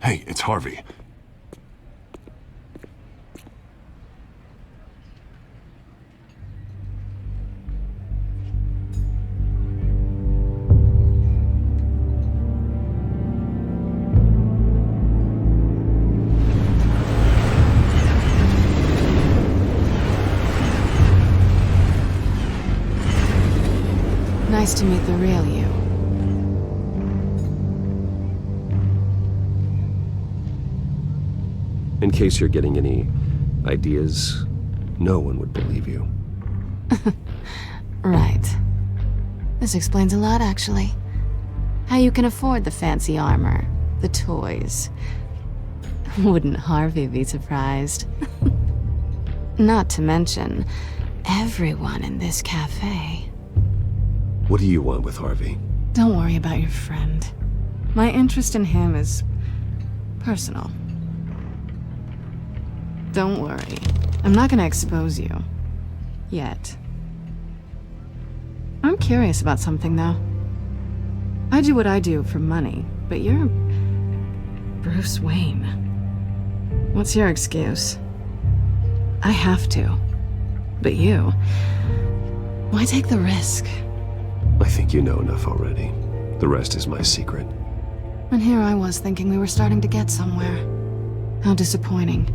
Hey, it's Harvey. Nice to meet the real you. In case you're getting any ideas, no one would believe you. Right. This explains a lot, actually. How you can afford the fancy armor, the toys. Wouldn't Harvey be surprised? Not to mention, everyone in this cafe. What do you want with Harvey? Don't worry about your friend. My interest in him is personal. Don't worry. I'm not gonna expose you. Yet. I'm curious about something, though. I do what I do for money, but you're Bruce Wayne. What's your excuse? I have to. But you... why take the risk? I think you know enough already. The rest is my secret. And here I was thinking we were starting to get somewhere. How disappointing.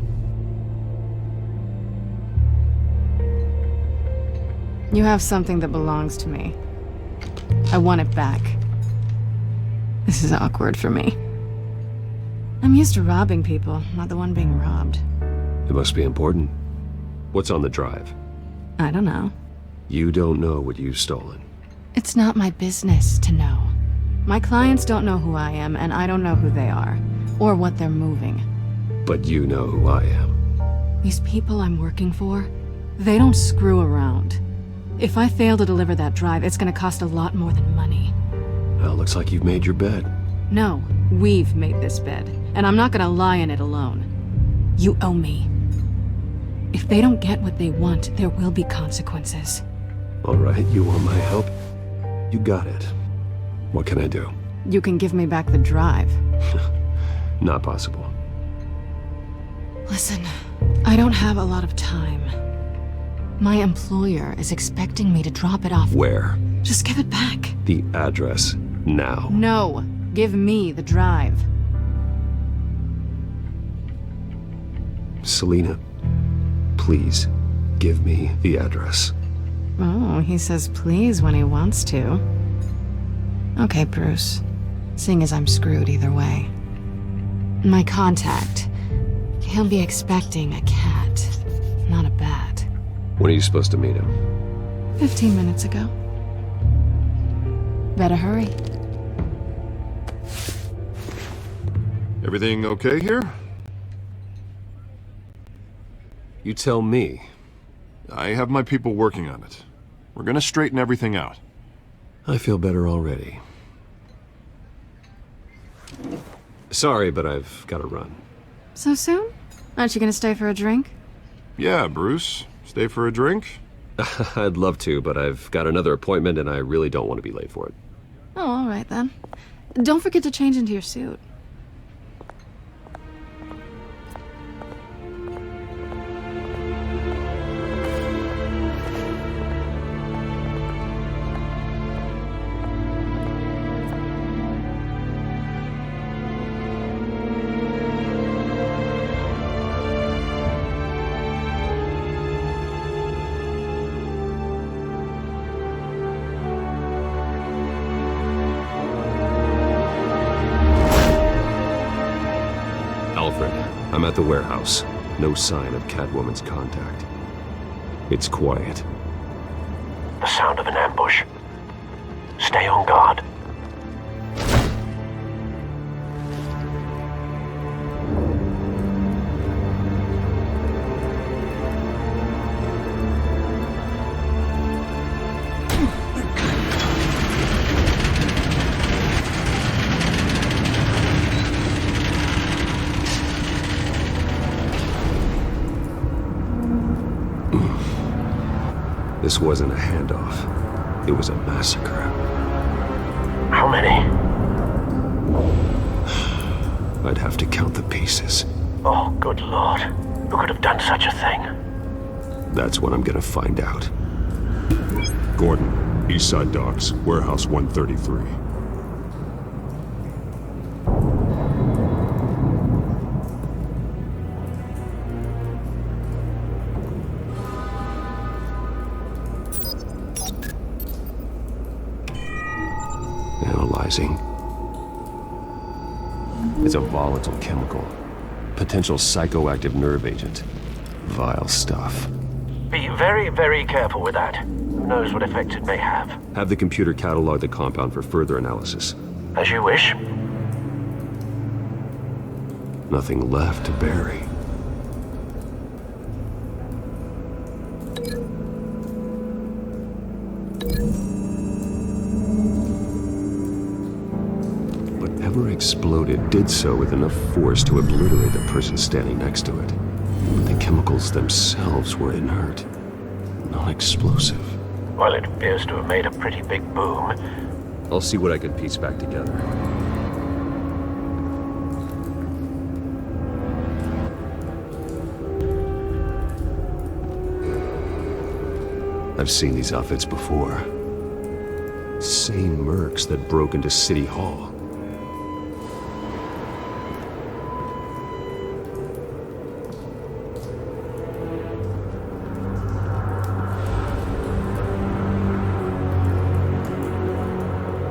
You have something that belongs to me. I want it back. This is awkward for me. I'm used to robbing people, not the one being robbed. It must be important. What's on the drive? I don't know. You don't know what you've stolen. It's not my business to know. My clients don't know who I am, and I don't know who they are, or what they're moving. But you know who I am. These people I'm working for, they don't screw around. If I fail to deliver that drive, it's gonna cost a lot more than money. Well, looks like you've made your bed. No, we've made this bed, and I'm not gonna lie in it alone. You owe me. If they don't get what they want, there will be consequences. All right, you want my help? You got it. What can I do? You can give me back the drive. Not possible. Listen, I don't have a lot of time. My employer is expecting me to drop it off. Where? Just give it back. The address, now. No, give me the drive. Selina, please, give me the address. Oh, he says please when he wants to. Okay, Bruce. Seeing as I'm screwed either way. My contact. He'll be expecting a cat, not a bat. When are you supposed to meet him? 15 minutes ago. Better hurry. Everything okay here? You tell me. I have my people working on it. We're gonna straighten everything out. I feel better already. Sorry, but I've got to run. So soon? Aren't you gonna stay for a drink? Yeah, Bruce. Stay for a drink? I'd love to, but I've got another appointment and I really don't want to be late for it. Oh, all right then. Don't forget to change into your suit. I'm at the warehouse. No sign of Catwoman's contact. It's quiet. The sound of an ambush. Stay on guard. This wasn't a handoff. It was a massacre. How many? I'd have to count the pieces. Oh, good lord. Who could have done such a thing? That's what I'm gonna find out. Gordon, Eastside Docks, Warehouse 133. Analyzing. It's a volatile chemical. Potential psychoactive nerve agent. Vile stuff. Be very, very careful with that. Who knows what effect it may have. Have the computer catalog the compound for further analysis. As you wish. Nothing left to bury. Whatever exploded did so with enough force to obliterate the person standing next to it. But the chemicals themselves were inert, non-explosive. Well, it appears to have made a pretty big boom. I'll see what I can piece back together. I've seen these outfits before. Same mercs that broke into City Hall.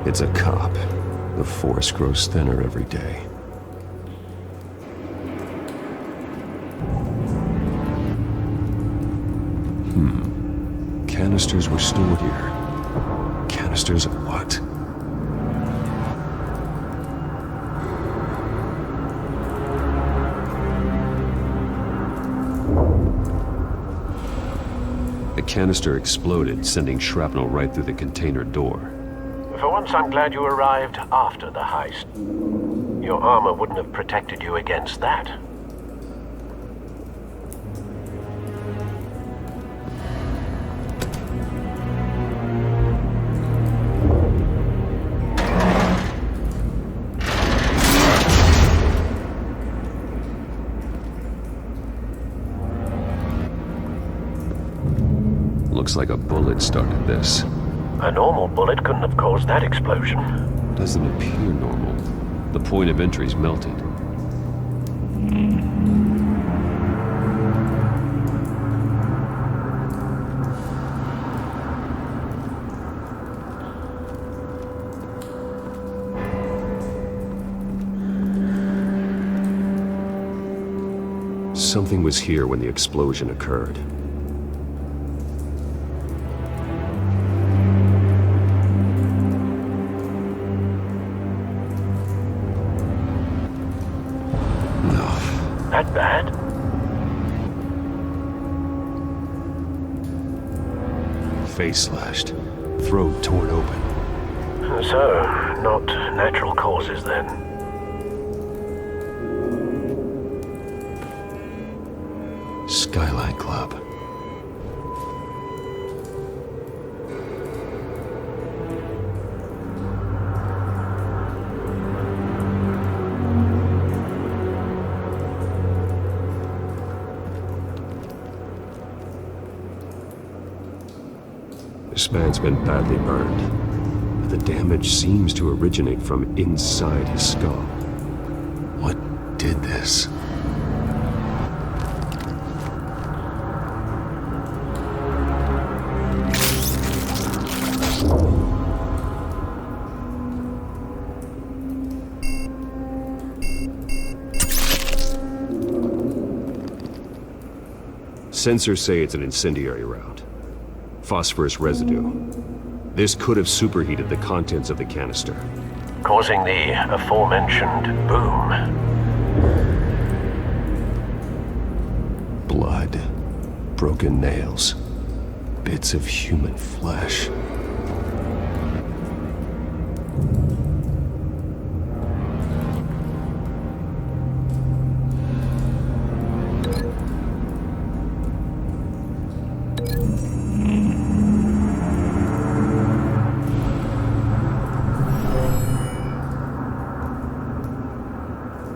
It's a cop. The force grows thinner every day. Canisters were stored here. Canisters of what? canister exploded, sending shrapnel right through the container door. For once, I'm glad you arrived after the heist. Your armor wouldn't have protected you against that. Looks like a bullet started this. A normal bullet couldn't have caused that explosion. Doesn't appear normal. The point of entry's melted. Something was here when the explosion occurred. That bad? Face slashed, throat torn open. So, not natural causes then. Skyline Club. This man's been badly burned. The damage seems to originate from inside his skull. What did this? Sensors say it's an incendiary round. Phosphorus residue. This could have superheated the contents of the canister, causing the aforementioned boom. Blood, broken nails, bits of human flesh.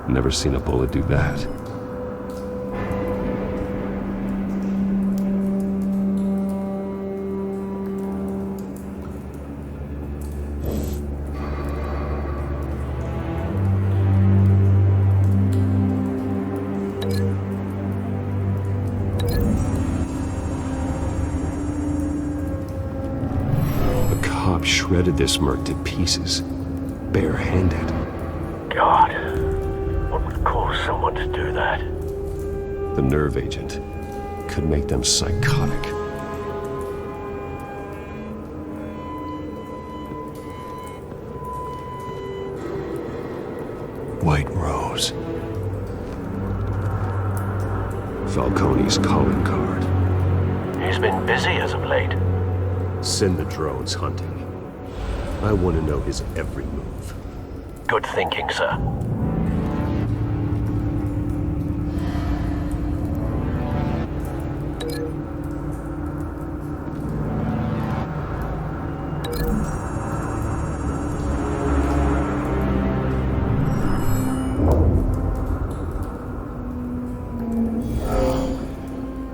Never seen a bullet do that. The cop shredded this merc to pieces, barehanded. God. Cause someone to do that. The nerve agent could make them psychotic. White Rose. Falcone's calling card. He's been busy as of late. Send the drones hunting. I want to know his every move. Good thinking, sir.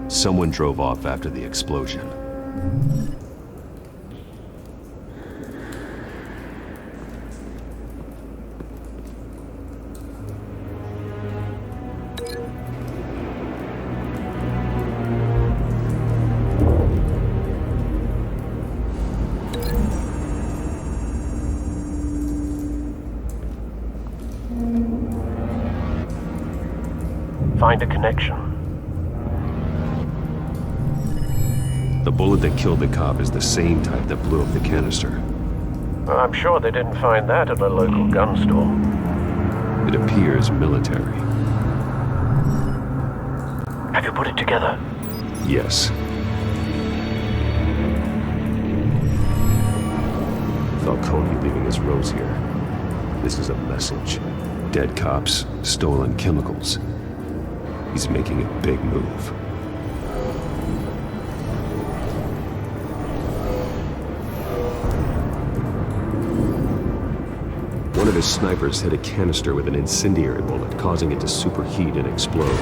Someone drove off after the explosion. Find a connection. The bullet that killed the cop is the same type that blew up the canister. I'm sure they didn't find that at a local gun store. It appears military. Have you put it together? Yes. Falcone leaving his rose here. This is a message. Dead cops, stolen chemicals. He's making a big move. One of his snipers hit a canister with an incendiary bullet, causing it to superheat and explode.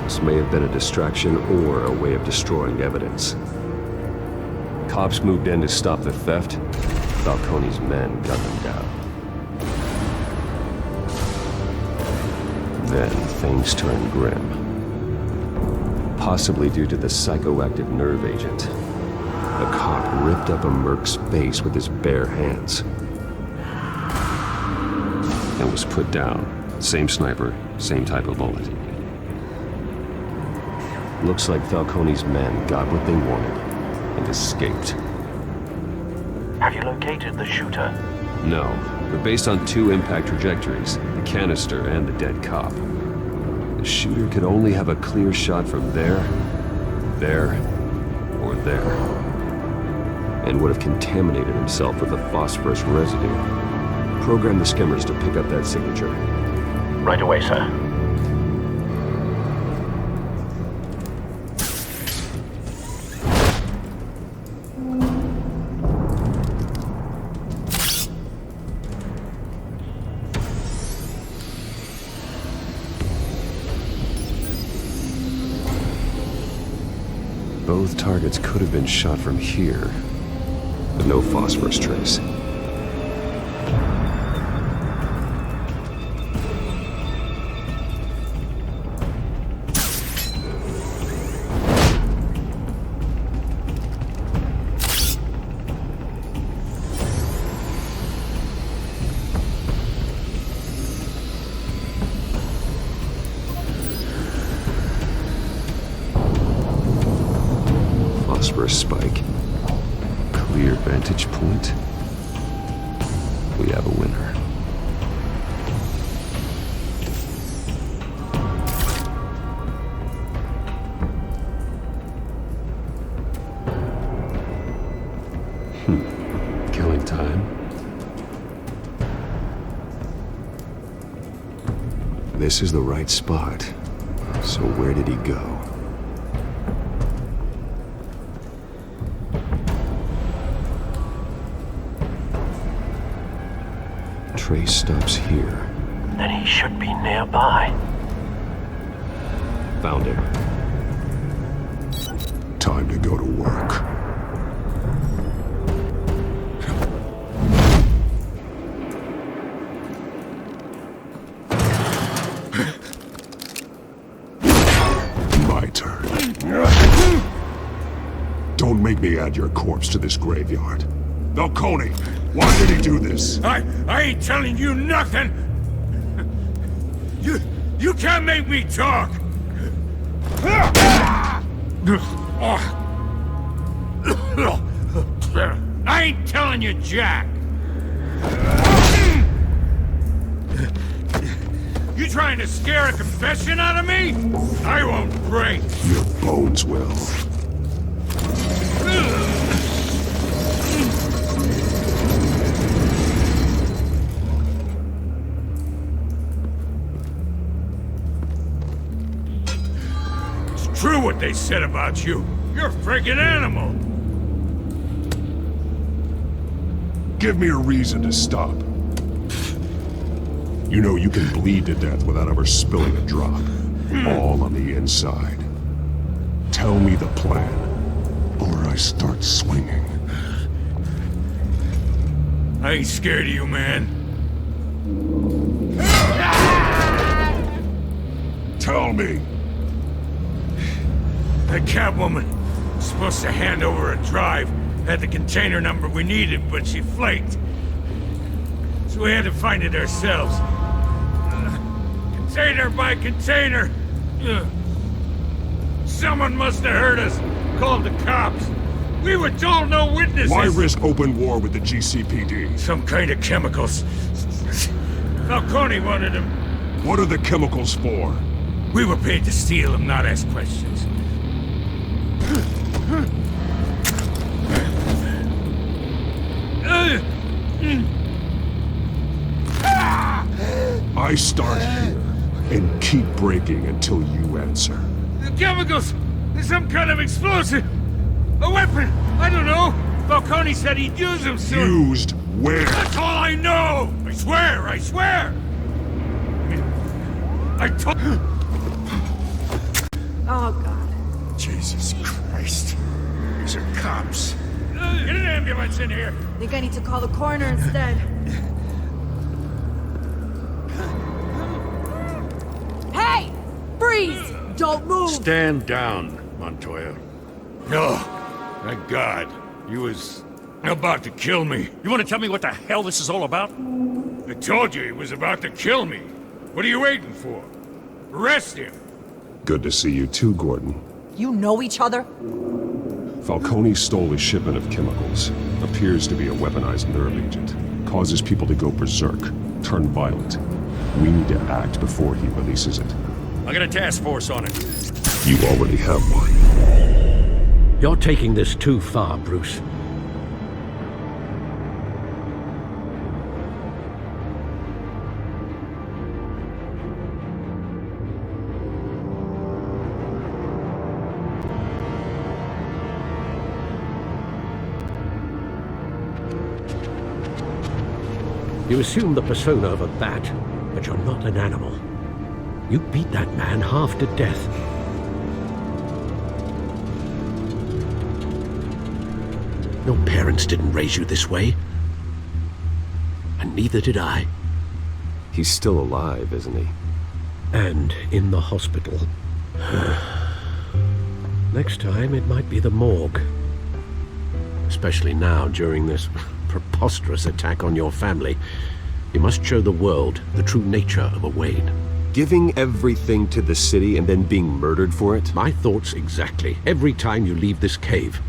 This may have been a distraction or a way of destroying evidence. Cops moved in to stop the theft. Falcone's men gunned them down. Then things turned grim. Possibly due to the psychoactive nerve agent. A cop ripped up a merc's face with his bare hands. And was put down. Same sniper, same type of bullet. Looks like Falcone's men got what they wanted and escaped. Have you located the shooter? No, but based on 2 impact trajectories, the canister and the dead cop, the shooter could only have a clear shot from there, or there, and would have contaminated himself with the phosphorus residue. Program the skimmers to pick up that signature. Right away, sir. Both targets could have been shot from here, but no phosphorus trace. Phosphorus spike. Clear vantage point. We have a winner. Killing time. This is the right spot. So where did he go? Trace stops here. Then he should be nearby. Found him. Time to go to work. My turn. Don't make me add your corpse to this graveyard. Falcone, why did he do this? I ain't telling you nothing! You can't make me talk! I ain't telling you jack! You trying to scare a confession out of me? I won't break! Your bones will. True what they said about you. You're a friggin' animal. Give me a reason to stop. You know you can bleed to death without ever spilling a drop. All on the inside. Tell me the plan, or I start swinging. I ain't scared of you, man. Tell me. That Catwoman was supposed to hand over a drive, had the container number we needed, but she flaked. So we had to find it ourselves. Container by container. Someone must have heard us, called the cops. We were told no witnesses. Why risk open war with the GCPD? Some kind of chemicals. Falcone wanted them. What are the chemicals for? We were paid to steal them, not ask questions. I start here and keep breaking until you answer. The chemicals! There's some kind of explosive! A weapon! I don't know! Falcone said he'd use them soon! Used where? That's all I know! I swear! I swear! I told... Oh, God. Jesus Christ. These are cops. Get an ambulance in here! I think I need to call the coroner instead. Hey! Freeze! Don't move! Stand down, Montoya. No. Thank God. He was about to kill me. You want to tell me what the hell this is all about? I told you he was about to kill me. What are you waiting for? Arrest him! Good to see you too, Gordon. You know each other? Falcone stole a shipment of chemicals. Appears to be a weaponized nerve agent. Causes people to go berserk, turn violent. We need to act before he releases it. I got a task force on it. You already have one. You're taking this too far, Bruce. You assume the persona of a bat, but you're not an animal. You beat that man half to death. Your parents didn't raise you this way. And neither did I. He's still alive, isn't he? And in the hospital. Next time, it might be the morgue. Especially now, during this preposterous attack on your family. You must show the world the true nature of a Wayne. Giving everything to the city and then being murdered for it? My thoughts exactly. Every time you leave this cave.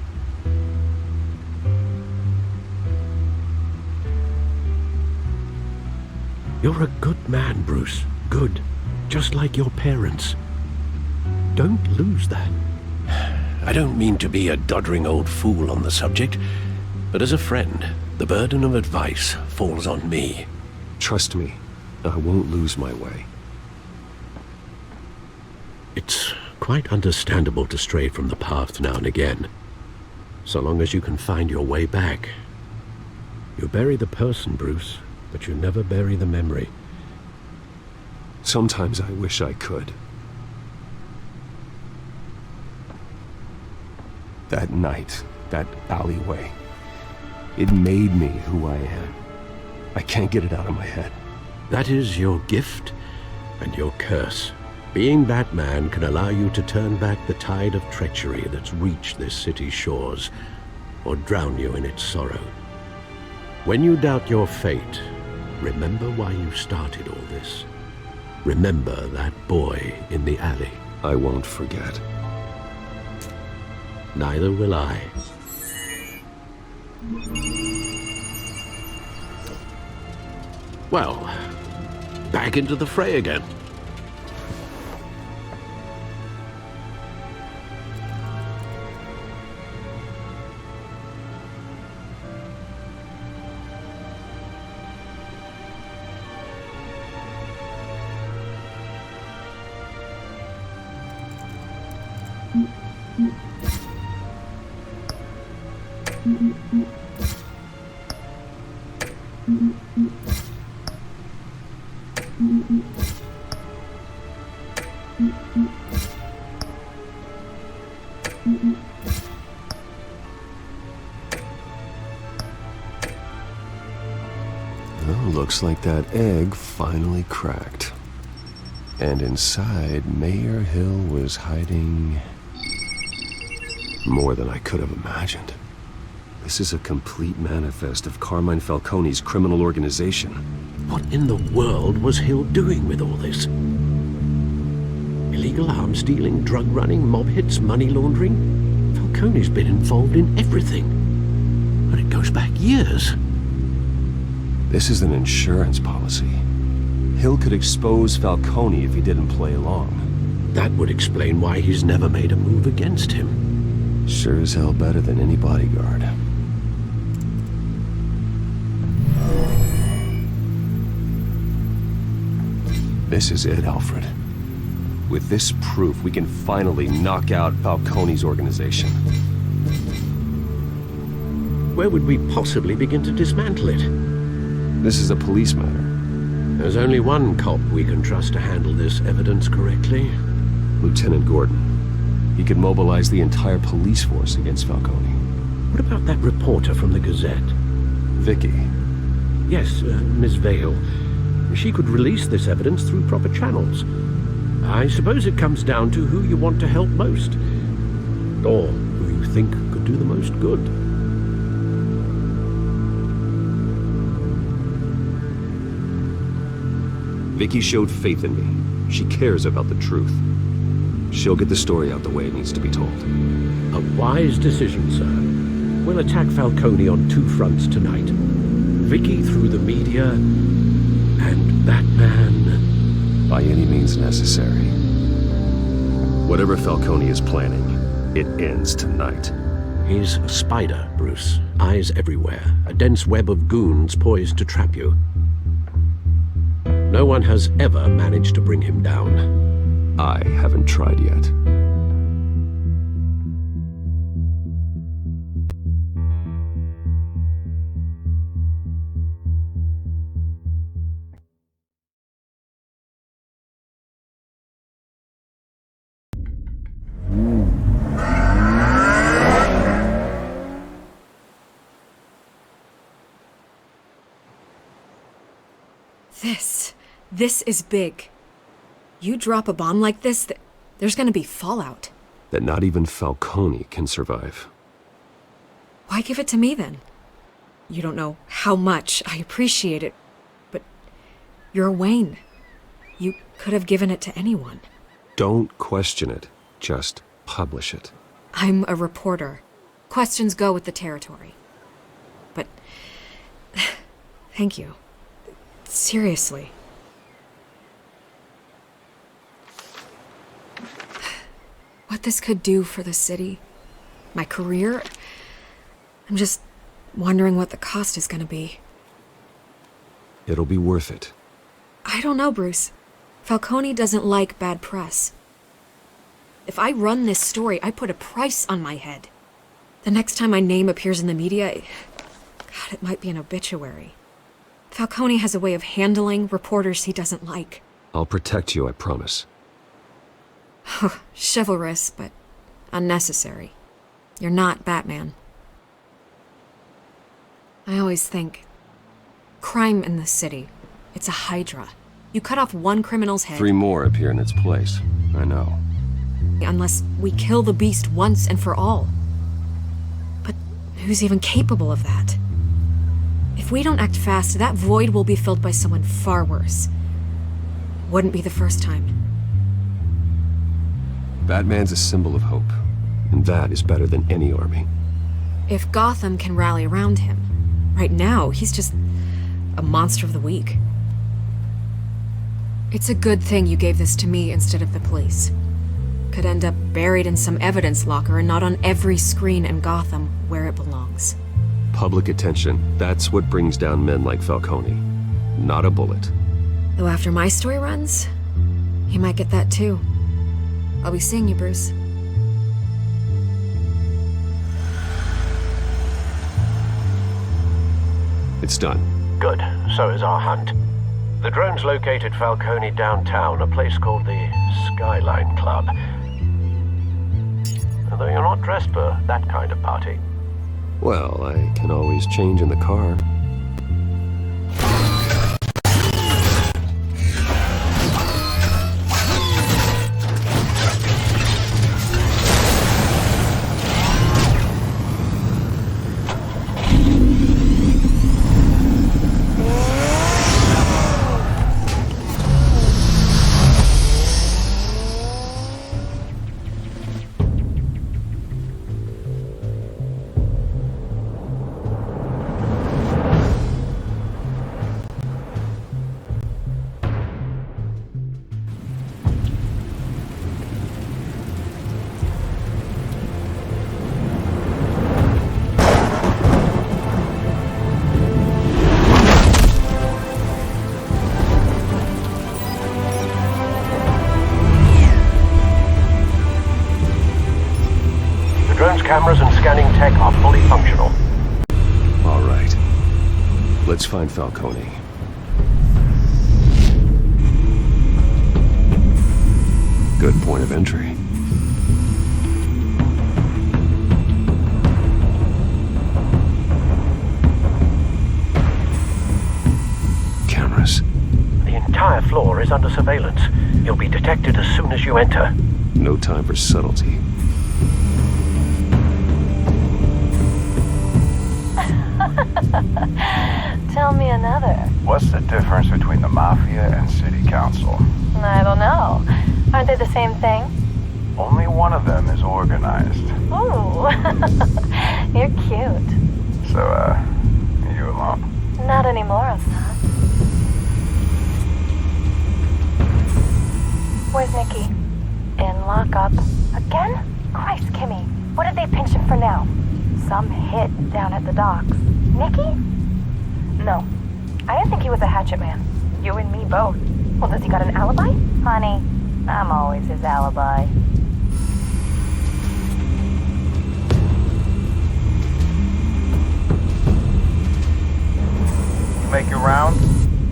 You're a good man, Bruce. Good. Just like your parents. Don't lose that. I don't mean to be a doddering old fool on the subject, but as a friend, the burden of advice falls on me. Trust me, I won't lose my way. It's quite understandable to stray from the path now and again, so long as you can find your way back. You bury the person, Bruce, but you never bury the memory. Sometimes I wish I could. That night, that alleyway, it made me who I am. I can't get it out of my head. That is your gift and your curse. Being Batman can allow you to turn back the tide of treachery that's reached this city's shores, or drown you in its sorrow. When you doubt your fate, remember why you started all this. Remember that boy in the alley. I won't forget. Neither will I. Well, back into the fray again. Well, looks like that egg finally cracked. And inside, Mayor Hill was hiding more than I could have imagined. This is a complete manifest of Carmine Falcone's criminal organization. What in the world was Hill doing with all this? Illegal arms dealing, drug running, mob hits, money laundering? Falcone's been involved in everything. And it goes back years. This is an insurance policy. Hill could expose Falcone if he didn't play along. That would explain why he's never made a move against him. Sure as hell better than any bodyguard. This is it, Alfred. With this proof, we can finally knock out Falcone's organization. Where would we possibly begin to dismantle it? This is a police matter. There's only one cop we can trust to handle this evidence correctly. Lieutenant Gordon. He could mobilize the entire police force against Falcone. What about that reporter from the Gazette? Vicky. Yes, Miss Vale. She could release this evidence through proper channels. I suppose it comes down to who you want to help most. Or who you think could do the most good. Vicky showed faith in me. She cares about the truth. She'll get the story out the way it needs to be told. A wise decision, sir. We'll attack Falcone on two fronts tonight. Vicky through the media, and Batman... by any means necessary. Whatever Falcone is planning, it ends tonight. He's a spider, Bruce. Eyes everywhere. A dense web of goons poised to trap you. No one has ever managed to bring him down. I haven't tried yet. This is big. You drop a bomb like this, there's gonna be fallout. That not even Falcone can survive. Why give it to me then? You don't know how much I appreciate it, but you're Wayne. You could have given it to anyone. Don't question it. Just publish it. I'm a reporter. Questions go with the territory. But thank you. Seriously. What this could do for the city, my career, I'm just wondering what the cost is gonna be. It'll be worth it. I don't know, Bruce. Falcone doesn't like bad press. If I run this story, I put a price on my head. The next time my name appears in the media, God, it might be an obituary. Falcone has a way of handling reporters he doesn't like. I'll protect you, I promise. Chivalrous, but unnecessary. You're not Batman. I always think, crime in the city, it's a hydra. You cut off one criminal's head... 3 more appear in its place. I know. Unless we kill the beast once and for all. But who's even capable of that? If we don't act fast, that void will be filled by someone far worse. Wouldn't be the first time. Batman's a symbol of hope, and that is better than any army. If Gotham can rally around him, right now he's just a monster of the week. It's a good thing you gave this to me instead of the police. Could end up buried in some evidence locker and not on every screen in Gotham where it belongs. Public attention, that's what brings down men like Falcone. Not a bullet. Though after my story runs, he might get that too. I'll be seeing you, Bruce. It's done. Good. So is our hunt. The drones located Falcone downtown, a place called the Skyline Club. Although you're not dressed for that kind of party. Well, I can always change in the car. cameras and scanning tech are fully functional. All right. Let's find Falcone. Good point of entry. Cameras. The entire floor is under surveillance. You'll be detected as soon as you enter. No time for subtlety. Tell me another. What's the difference between the Mafia and City Council? I don't know. Aren't they the same thing? Only one of them is organized. Ooh, you're cute. So, you alone? Not anymore, I'm not. Where's Nikki? In lockup. Again? Christ, Kimmy. What did they pinch him for now? Some hit down at the docks. Nikki? No. I didn't think he was a hatchet man. You and me both. Well, does he got an alibi? Honey, I'm always his alibi. You make your round?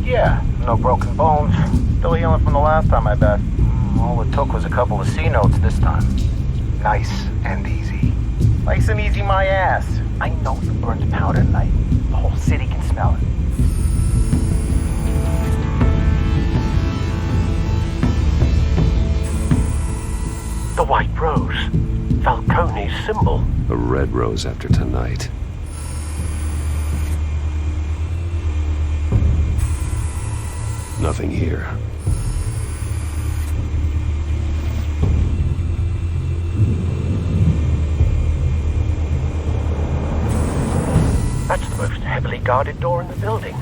Yeah, no broken bones. Still healing from the last time, I bet. All it took was a couple of C notes this time. Nice and easy. Nice and easy my ass. I know you burned powder tonight. The whole city can smell it. The white rose. Falcone's symbol. A red rose after tonight. Nothing here. That's the most heavily guarded door in the building.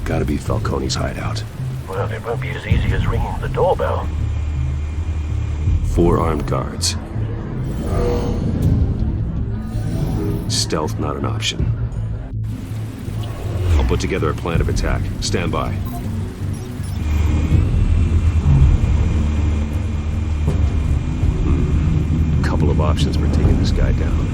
Gotta be Falcone's hideout. Well, it won't be as easy as ringing the doorbell. 4 armed guards. Stealth not an option. I'll put together a plan of attack. Stand by. Couple of options for taking this guy down.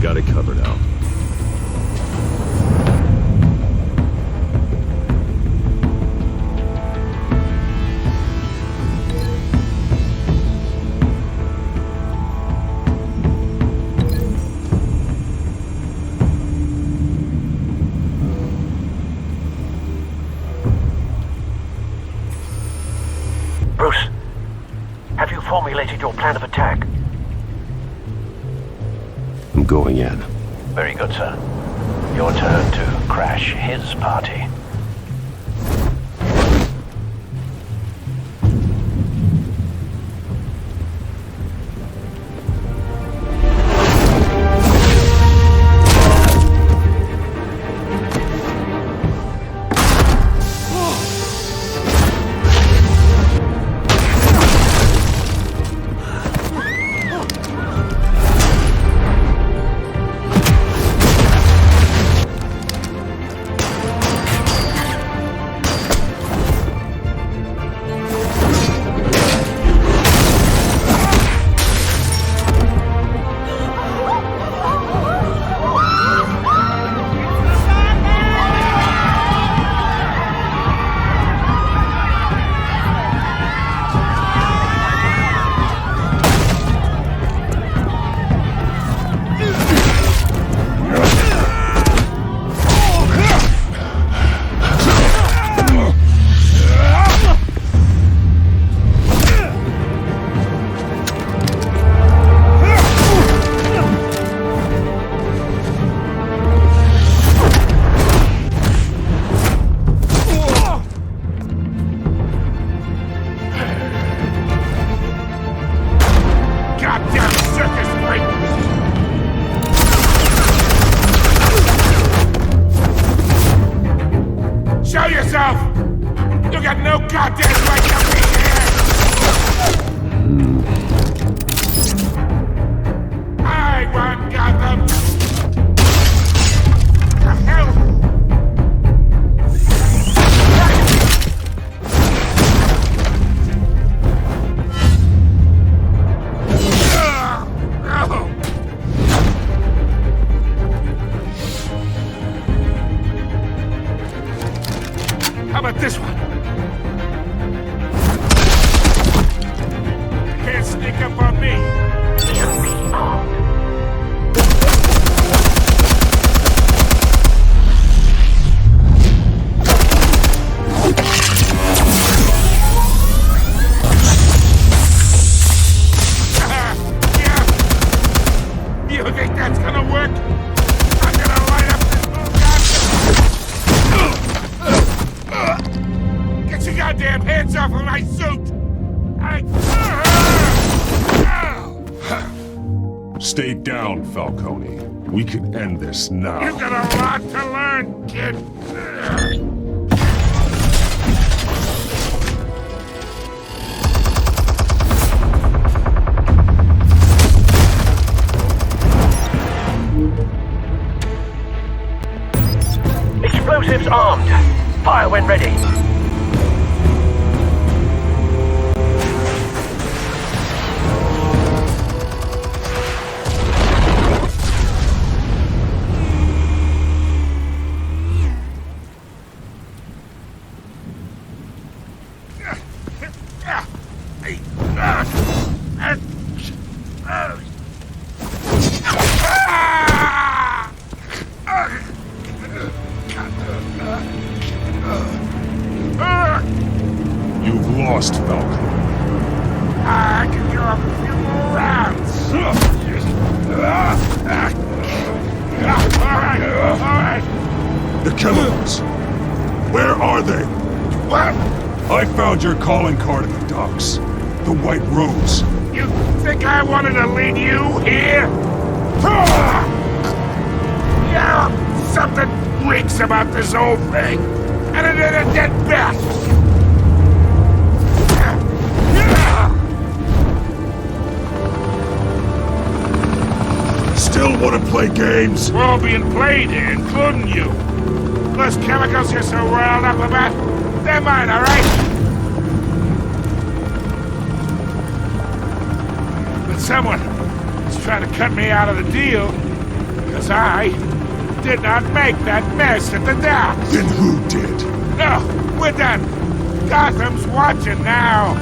Got it covered, Al. Bruce, have you formulated your plan of attack? I'm going in. Very good, sir. Your turn to crash his party. yourself! You got no goddamn right to be here! I want Gotham! The hell? How about this one? You can't sneak up on me. You think that's gonna work? I'm gonna light up this little Get your goddamn hands off of my suit! Stay down, Falcone. We can end this now. You've got a lot to learn, kid. Explosives armed. Fire when ready. You've lost, Falcone. I can do a few more rounds. All right. The chemicals. Where are they? What? I found your calling card at the docks. The White Rose. You think I wanted to lead you here? Yeah, something reeks about this whole thing. And it ain't a dead bat. Still want to play games? We're all being played here, including you. Those chemicals you're so riled up about, they're mine, all right? But someone is trying to cut me out of the deal, because I did not make that mess at the docks. Then who did? No, we're done. Gotham's watching now.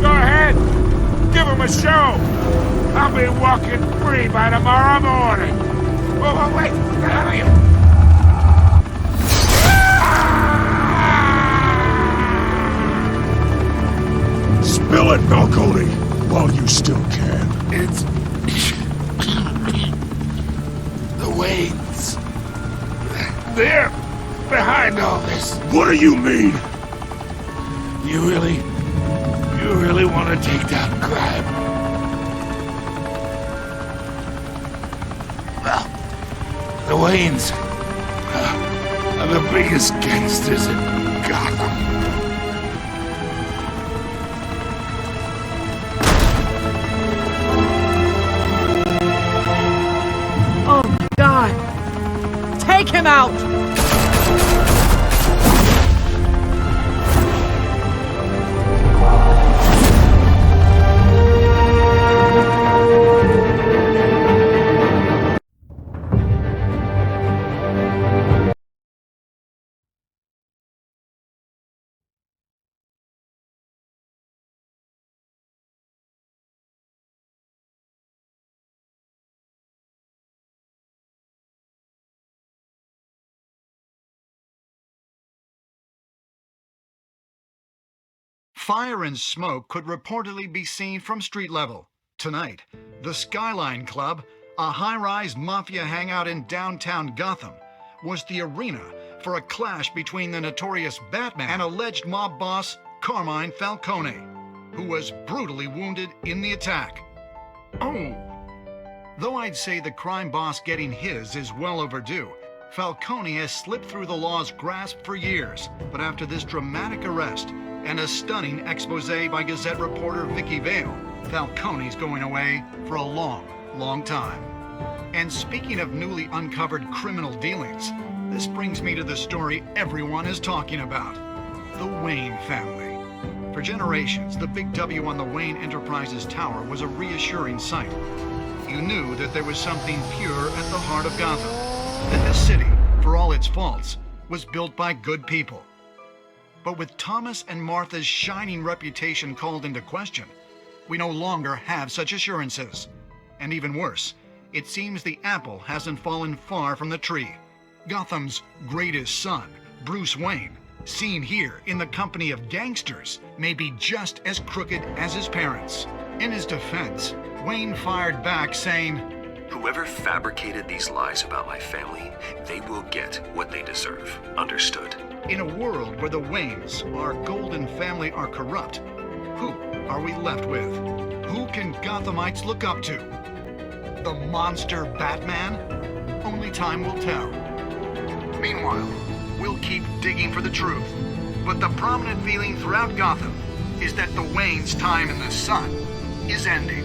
Go ahead. Give him a show. I'll be walking free by tomorrow morning. Oh, wait. What the hell are you? Spill it, Falcone, while you still can. It's... the Waynes. They're behind all this. What do you mean? You really want to take down crime? Well, the Waynes are the biggest gangsters in Gotham. Oh my God! Take him out! Fire and smoke could reportedly be seen from street level. Tonight, the Skyline Club, a high-rise mafia hangout in downtown Gotham, was the arena for a clash between the notorious Batman and alleged mob boss Carmine Falcone, who was brutally wounded in the attack. Oh, Though I'd say the crime boss getting his is well overdue, Falcone has slipped through the law's grasp for years. But after this dramatic arrest and a stunning expose by Gazette reporter Vicky Vale, Falcone's going away for a long, long time. And speaking of newly uncovered criminal dealings, this brings me to the story everyone is talking about: the Wayne family. For generations, the big W on the Wayne Enterprises tower was a reassuring sight. You knew that there was something pure at the heart of Gotham, that this city, for all its faults, was built by good people. But with Thomas and Martha's shining reputation called into question, we no longer have such assurances. And even worse, it seems the apple hasn't fallen far from the tree. Gotham's greatest son, Bruce Wayne, seen here in the company of gangsters, may be just as crooked as his parents. In his defense, Wayne fired back saying, "Whoever fabricated these lies about my family, they will get what they deserve. Understood?" In a world where the Waynes, our golden family, are corrupt, who are we left with? Who can Gothamites look up to? The monster Batman? Only time will tell. Meanwhile, we'll keep digging for the truth. But the prominent feeling throughout Gotham is that the Waynes' time in the sun is ending.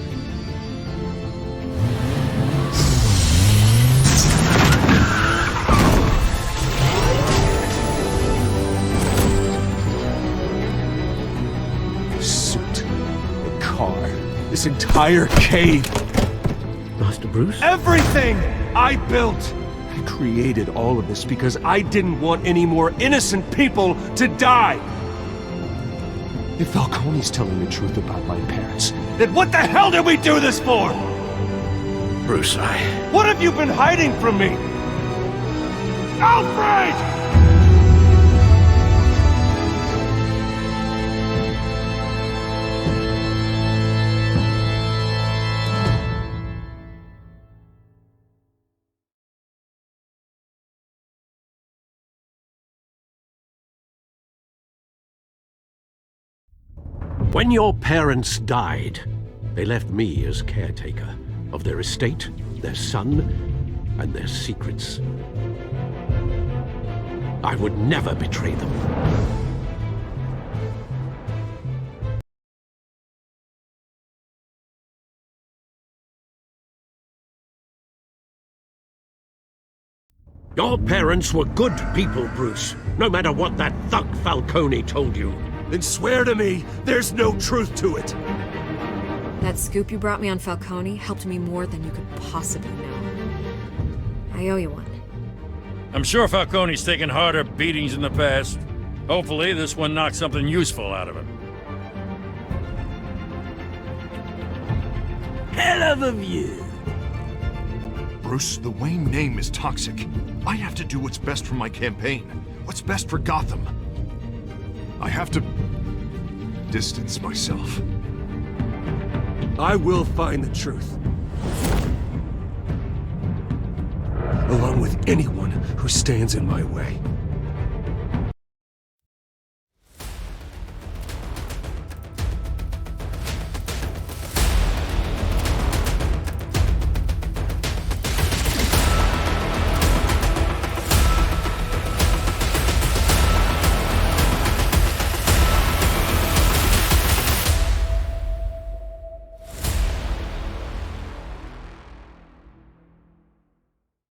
The suit, the car, this entire cave. Master Bruce? Everything I built! I created all of this because I didn't want any more innocent people to die! If Falcone's telling the truth about my parents, then what the hell did we do this for? Bruce, What have you been hiding from me? Alfred! When your parents died, they left me as caretaker of their estate, their son, and their secrets. I would never betray them. Your parents were good people, Bruce, no matter what that thug Falcone told you. Then swear to me there's no truth to it. That scoop you brought me on Falcone helped me more than you could possibly know. I owe you one. I'm sure Falcone's taken harder beatings in the past. Hopefully, this one knocks something useful out of him. Hell of a view. Bruce, the Wayne name is toxic. I have to do what's best for my campaign. What's best for Gotham. I have to distance myself. I will find the truth. Along with anyone who stands in my way.